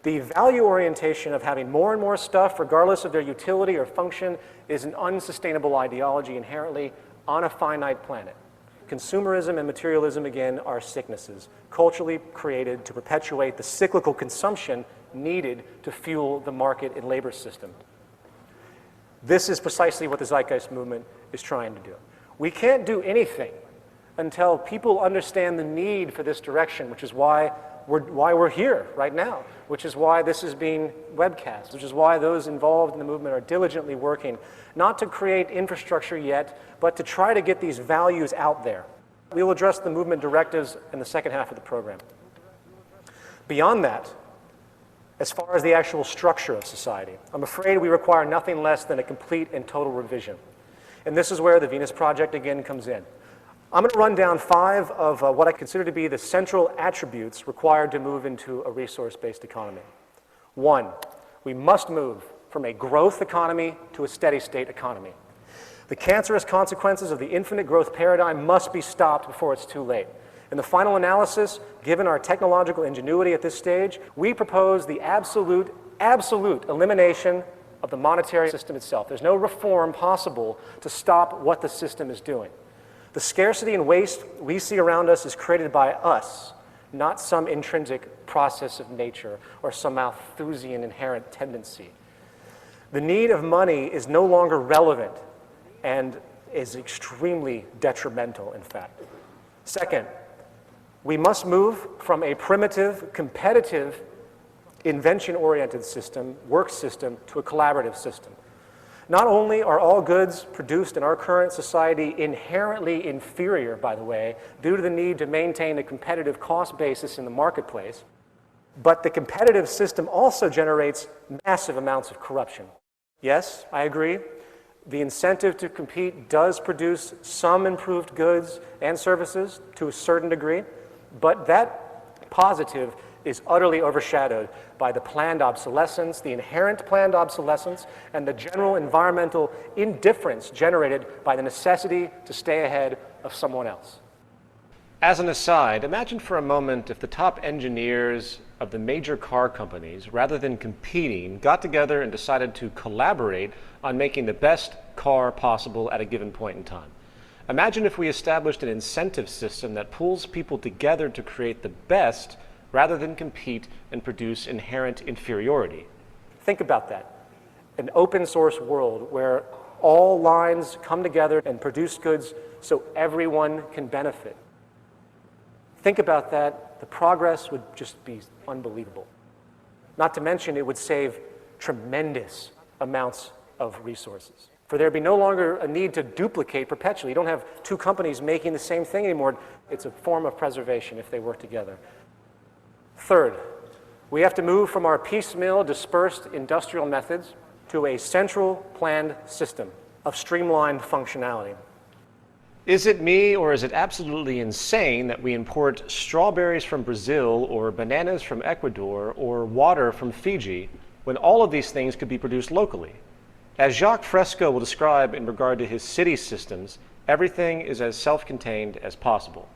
The value orientation of having more and more stuff, regardless of their utility or function, is an unsustainable ideology inherently on a finite planet. Consumerism and materialism, again, are sicknesses, culturally created to perpetuate the cyclical consumption needed to fuel the market and labor system. This is precisely what the Zeitgeist movement is trying to do. We can't do anything until people understand the need for this direction, which is why we're here right now, which is why this is being webcast, which is why those involved in the movement are diligently working, not to create infrastructure yet, but to try to get these values out there. We will address the movement directives in the second half of the program. Beyond that, as far as the actual structure of society, I'm afraid we require nothing less than a complete and total revision. And this is where the Venus Project again comes in. I'm going to run down 5 of what I consider to be the central attributes required to move into a resource-based economy. 1, we must move from a growth economy to a steady state economy. The cancerous consequences of the infinite growth paradigm must be stopped before it's too late. In the final analysis, given our technological ingenuity at this stage, we propose the absolute elimination of the monetary system itself. There's no reform possible to stop what the system is doing. The scarcity and waste we see around us is created by us, not some intrinsic process of nature or some Malthusian inherent tendency. The need of money is no longer relevant and is extremely detrimental, in fact. Second, we must move from a primitive, competitive, invention-oriented system, work system, to a collaborative system. Not only are all goods produced in our current society inherently inferior, by the way, due to the need to maintain a competitive cost basis in the marketplace, but the competitive system also generates massive amounts of corruption. Yes, I agree. The incentive to compete does produce some improved goods and services to a certain degree, but that positive is utterly overshadowed by the planned obsolescence, the inherent planned obsolescence, and the general environmental indifference generated by the necessity to stay ahead of someone else. As an aside, imagine for a moment if the top engineers of the major car companies, rather than competing, got together and decided to collaborate on making the best car possible at a given point in time. Imagine if we established an incentive system that pulls people together to create the best rather than compete and produce inherent inferiority. Think about that. An open source world where all lines come together and produce goods so everyone can benefit. Think about that, the progress would just be unbelievable. Not to mention it would save tremendous amounts of resources. For there'd be no longer a need to duplicate perpetually. You don't have two companies making the same thing anymore. It's a form of preservation if they work together. Third, we have to move from our piecemeal, dispersed industrial methods to a central planned system of streamlined functionality. Is it me, or is it absolutely insane that we import strawberries from Brazil or bananas from Ecuador or water from Fiji when all of these things could be produced locally? As Jacques Fresco will describe in regard to his city systems, everything is as self-contained as possible.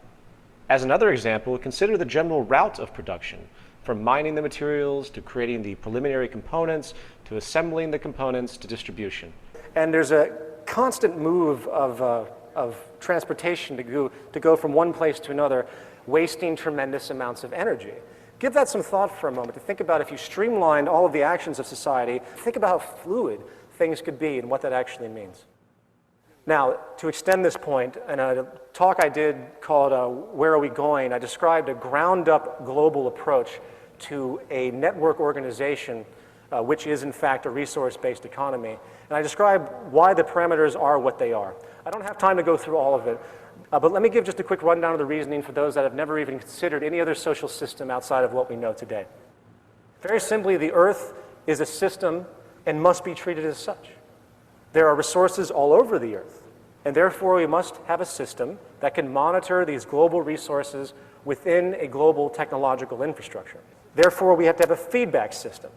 As another example, consider the general route of production, from mining the materials to creating the preliminary components to assembling the components to distribution. And there's a constant move of transportation to go from one place to another, wasting tremendous amounts of energy. Give that some thought for a moment to think about if you streamlined all of the actions of society, think about how fluid things could be and what that actually means. Now, to extend this point, in a talk I did called Where Are We Going?, I described a ground-up global approach to a network organization which is in fact a resource-based economy. And I described why the parameters are what they are. I don't have time to go through all of it, but let me give just a quick rundown of the reasoning for those that have never even considered any other social system outside of what we know today. Very simply, the Earth is a system and must be treated as such. There are resources all over the Earth, and therefore we must have a system that can monitor these global resources within a global technological infrastructure. Therefore, we have to have a feedback system,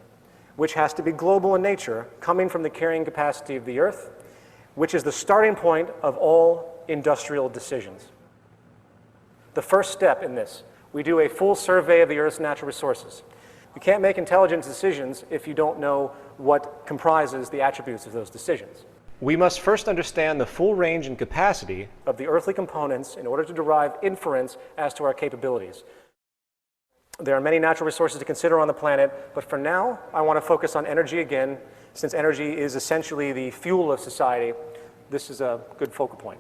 which has to be global in nature, coming from the carrying capacity of the Earth, which is the starting point of all industrial decisions. The first step in this, we do a full survey of the Earth's natural resources. You can't make intelligent decisions if you don't know what comprises the attributes of those decisions. We must first understand the full range and capacity of the earthly components in order to derive inference as to our capabilities. There are many natural resources to consider on the planet, but for now, I want to focus on energy again. Since energy is essentially the fuel of society, this is a good focal point.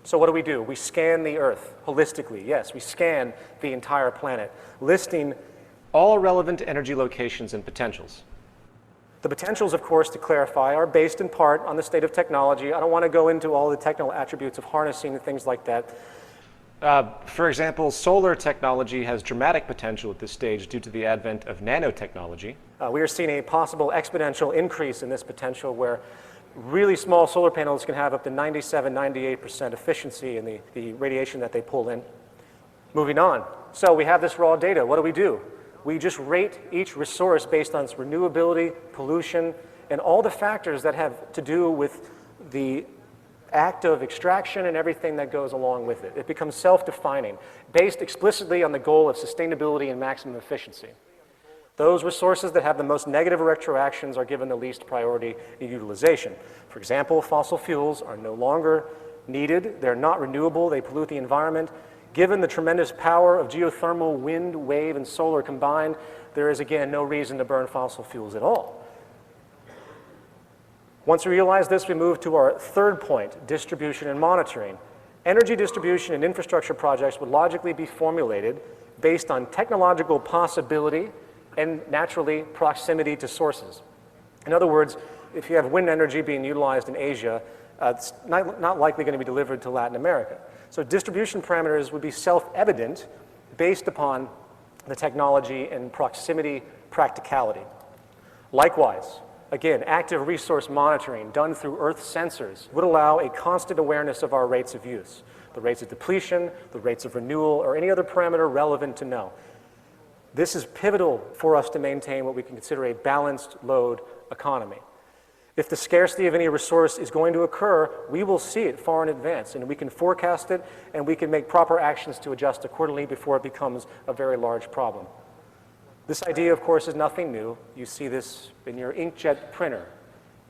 So what do? We scan the Earth holistically. Yes, we scan the entire planet, listing all relevant energy locations and potentials. The potentials, of course, to clarify, are based in part on the state of technology. I don't want to go into all the technical attributes of harnessing and things like that. For example, solar technology has dramatic potential at this stage due to the advent of nanotechnology. We are seeing a possible exponential increase in this potential where really small solar panels can have up to 97, 98% efficiency in the radiation that they pull in. Moving on. So we have this raw data. What do? We just rate each resource based on its renewability, pollution, and all the factors that have to do with the act of extraction and everything that goes along with it. It becomes self-defining, based explicitly on the goal of sustainability and maximum efficiency. Those resources that have the most negative retroactions are given the least priority in utilization. For example, fossil fuels are no longer needed. They're not renewable. They pollute the environment. Given the tremendous power of geothermal, wind, wave, and solar combined, there is, again, no reason to burn fossil fuels at all. Once we realize this, we move to our third point, distribution and monitoring. Energy distribution and infrastructure projects would logically be formulated based on technological possibility and, naturally, proximity to sources. In other words, if you have wind energy being utilized in Asia, it's not likely going to be delivered to Latin America. So distribution parameters would be self-evident based upon the technology and proximity practicality. Likewise, Again, active resource monitoring done through Earth sensors would allow a constant awareness of our rates of use, the rates of depletion, the rates of renewal, or any other parameter relevant to know. This is pivotal for us to maintain what we can consider a balanced load economy. If the scarcity of any resource is going to occur, we will see it far in advance, and we can forecast it, and we can make proper actions to adjust accordingly before it becomes a very large problem. This idea, of course, is nothing new. You see this in your inkjet printer.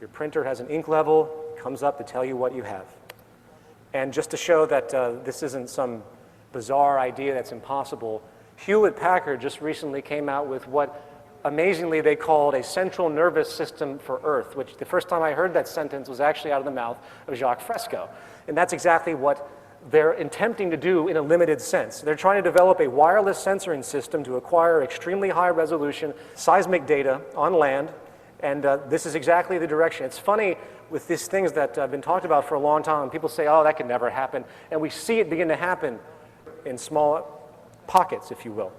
Your printer has an ink level, comes up to tell you what you have. And just to show that this isn't some bizarre idea that's impossible, Hewlett-Packard just recently came out with what amazingly they called a central nervous system for Earth, which the first time I heard that sentence was actually out of the mouth of Jacques Fresco. And that's exactly what they're attempting to do in a limited sense. They're trying to develop a wireless sensoring system to acquire extremely high resolution seismic data on land, and this is exactly the direction. It's funny with these things that have been talked about for a long time, people say, oh, that could never happen, and we see it begin to happen in small pockets, if you will.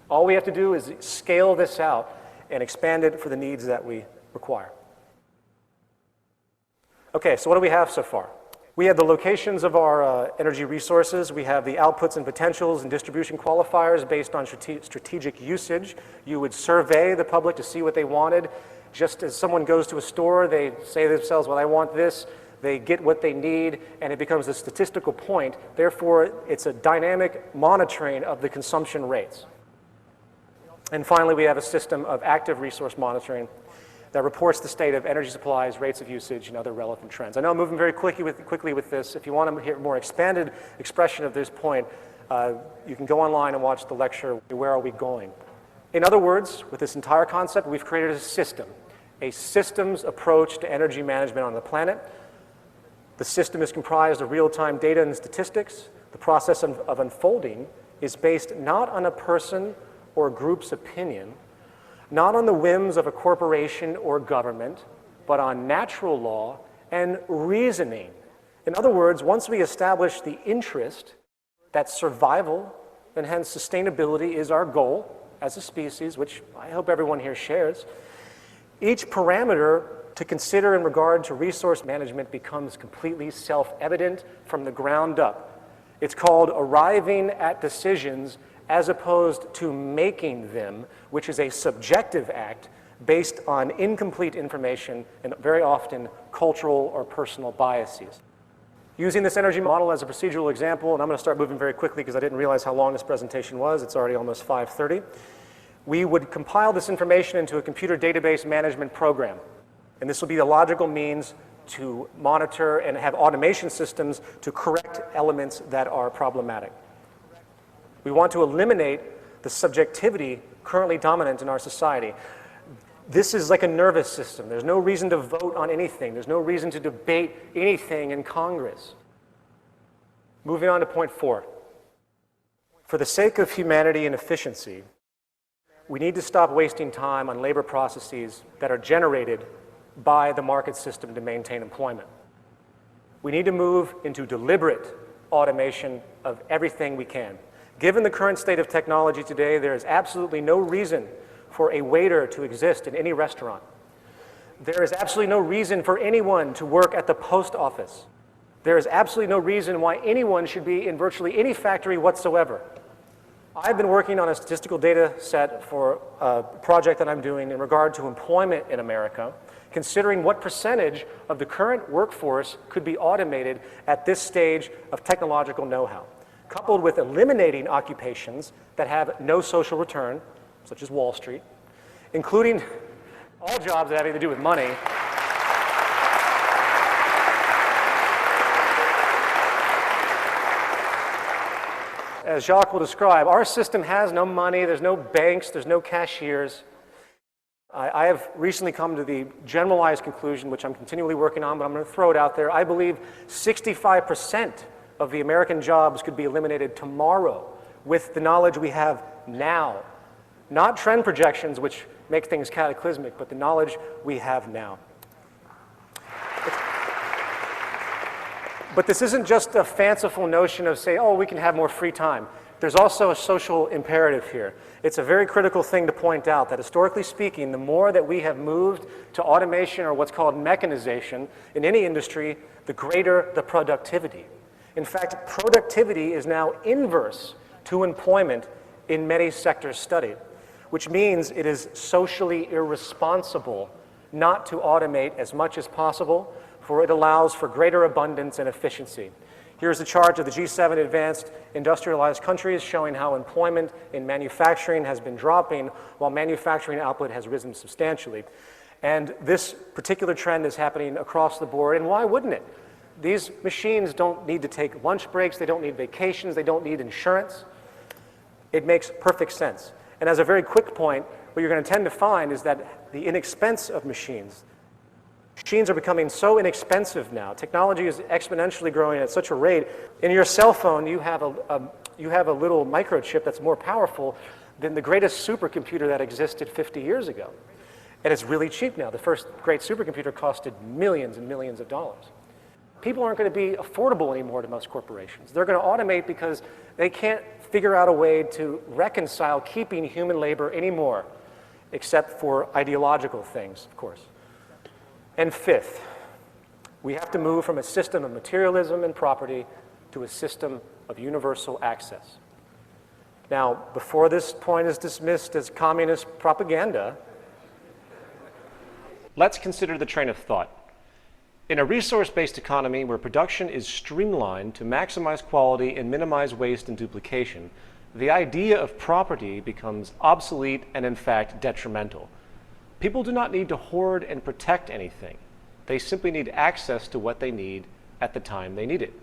All we have to do is scale this out and expand it for the needs that we require. Okay, so what do we have so far? We have the locations of our energy resources. We have the outputs and potentials and distribution qualifiers based on strategic usage. You would survey the public to see what they wanted. Just as someone goes to a store, they say to themselves, well, I want this. They get what they need, and it becomes a statistical point. Therefore, it's a dynamic monitoring of the consumption rates. And finally, we have a system of active resource monitoring that reports the state of energy supplies, rates of usage, and other relevant trends. I know I'm moving very quickly with this. If you want to hear a more expanded expression of this point, you can go online and watch the lecture, Where Are We Going? In other words, with this entire concept, we've created a systems approach to energy management on the planet. The system is comprised of real-time data and statistics. The process of unfolding is based not on a person or group's opinion, not on the whims of a corporation or government, but on natural law and reasoning. In other words, once we establish the interest that survival and hence sustainability is our goal as a species, which I hope everyone here shares, each parameter to consider in regard to resource management becomes completely self-evident from the ground up. It's called arriving at decisions as opposed to making them, which is a subjective act based on incomplete information and very often cultural or personal biases. Using this energy model as a procedural example, and I'm going to start moving very quickly because I didn't realize how long this presentation was. It's already almost 5:30. We would compile this information into a computer database management program. And this will be the logical means to monitor and have automation systems to correct elements that are problematic. We want to eliminate the subjectivity currently dominant in our society. This is like a nervous system. There's no reason to vote on anything. There's no reason to debate anything in Congress. Moving on to point 4. For the sake of humanity and efficiency, we need to stop wasting time on labor processes that are generated by the market system to maintain employment. We need to move into deliberate automation of everything we can. Given the current state of technology today, there is absolutely no reason for a waiter to exist in any restaurant. There is absolutely no reason for anyone to work at the post office. There is absolutely no reason why anyone should be in virtually any factory whatsoever. I've been working on a statistical data set for a project that I'm doing in regard to employment in America, considering what percentage of the current workforce could be automated at this stage of technological know-how, coupled with eliminating occupations that have no social return, such as Wall Street, including all jobs that have anything to do with money. As Jacques will describe, our system has no money, there's no banks, there's no cashiers. I have recently come to the generalized conclusion, which I'm continually working on, but I'm going to throw it out there. I believe 65% of the American jobs could be eliminated tomorrow with the knowledge we have now. Not trend projections, which make things cataclysmic, but the knowledge we have now. But this isn't just a fanciful notion of say, oh, we can have more free time. There's also a social imperative here. It's a very critical thing to point out that historically speaking, the more that we have moved to automation or what's called mechanization in any industry, the greater the productivity. In fact, productivity is now inverse to employment in many sectors studied, which means it is socially irresponsible not to automate as much as possible, for it allows for greater abundance and efficiency. Here's a chart of the G7 advanced industrialized countries showing how employment in manufacturing has been dropping while manufacturing output has risen substantially. And this particular trend is happening across the board, and why wouldn't it? These machines don't need to take lunch breaks, they don't need vacations, they don't need insurance. It makes perfect sense. And as a very quick point, what you're going to tend to find is that the inexpense of machines are becoming so inexpensive now. Technology is exponentially growing at such a rate. In your cell phone, you have a little microchip that's more powerful than the greatest supercomputer that existed 50 years ago. And it's really cheap now. The first great supercomputer costed millions and millions of dollars. People aren't going to be affordable anymore to most corporations. They're going to automate because they can't figure out a way to reconcile keeping human labor anymore, except for ideological things, of course. And fifth, we have to move from a system of materialism and property to a system of universal access. Now, before this point is dismissed as communist propaganda, let's consider the train of thought. In a resource-based economy where production is streamlined to maximize quality and minimize waste and duplication, the idea of property becomes obsolete and, in fact, detrimental. People do not need to hoard and protect anything. They simply need access to what they need at the time they need it.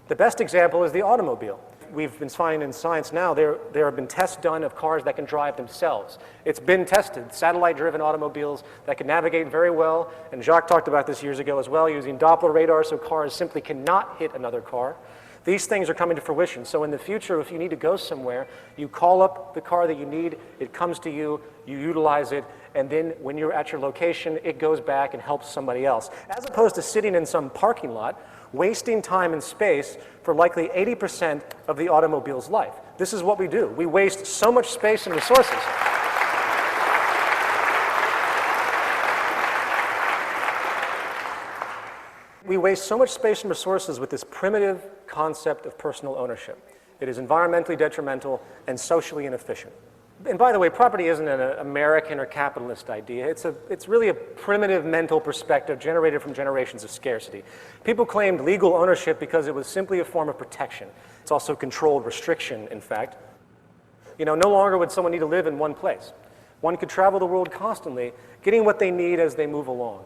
the best example is the automobile. We've been finding in science now, there have been tests done of cars that can drive themselves. It's been tested, satellite-driven automobiles that can navigate very well, and Jacques talked about this years ago as well, using Doppler radar so cars simply cannot hit another car. These things are coming to fruition. So in the future, if you need to go somewhere, you call up the car that you need, it comes to you, you utilize it, and then when you're at your location, it goes back and helps somebody else. As opposed to sitting in some parking lot, wasting time and space for likely 80% of the automobile's life. This is what we do. We waste so much space and resources. We waste so much space and resources with this primitive concept of personal ownership. It is environmentally detrimental and socially inefficient. And by the way, property isn't an American or capitalist idea. It's really a primitive mental perspective generated from generations of scarcity. People claimed legal ownership because it was simply a form of protection. It's also controlled restriction, in fact. You know, no longer would someone need to live in one place. One could travel the world constantly, getting what they need as they move along.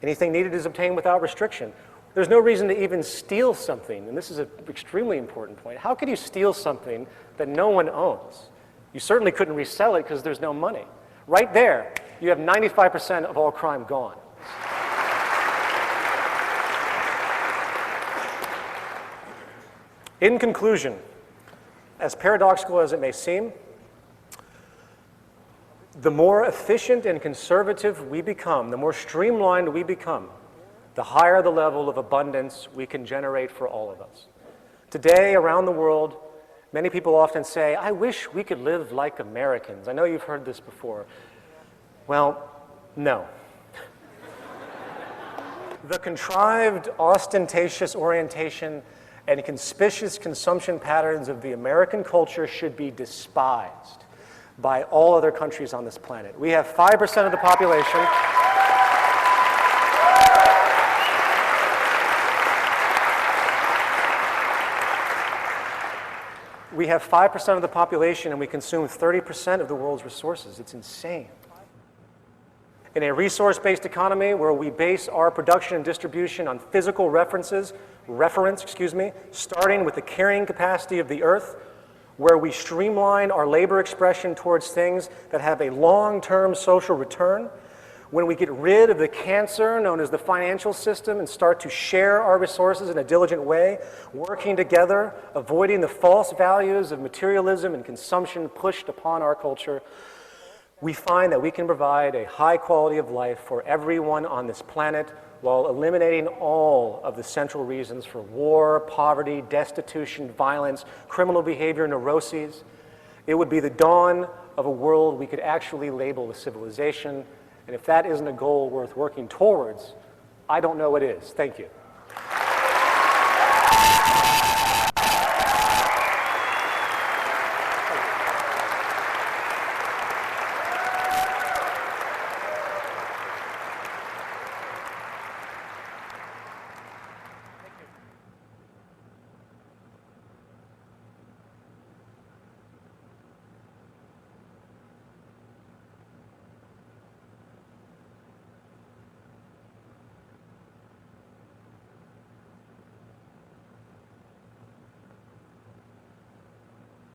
Anything needed is obtained without restriction. There's no reason to even steal something, and this is an extremely important point. How could you steal something that no one owns? You certainly couldn't resell it because there's no money. Right there, you have 95% of all crime gone. In conclusion, as paradoxical as it may seem, the more efficient and conservative we become, the more streamlined we become, the higher the level of abundance we can generate for all of us. Today, around the world, many people often say, I wish we could live like Americans. I know you've heard this before. Well, no. The contrived, ostentatious orientation and conspicuous consumption patterns of the American culture should be despised by all other countries on this planet. We have 5% of the population. We have 5% of the population and we consume 30% of the world's resources. It's insane. In a resource-based economy where we base our production and distribution on physical reference, starting with the carrying capacity of the earth, where we streamline our labor expression towards things that have a long-term social return, when we get rid of the cancer known as the financial system and start to share our resources in a diligent way, working together, avoiding the false values of materialism and consumption pushed upon our culture, we find that we can provide a high quality of life for everyone on this planet while eliminating all of the central reasons for war, poverty, destitution, violence, criminal behavior, neuroses, it would be the dawn of a world we could actually label a civilization. And if that isn't a goal worth working towards, I don't know what is. Thank you.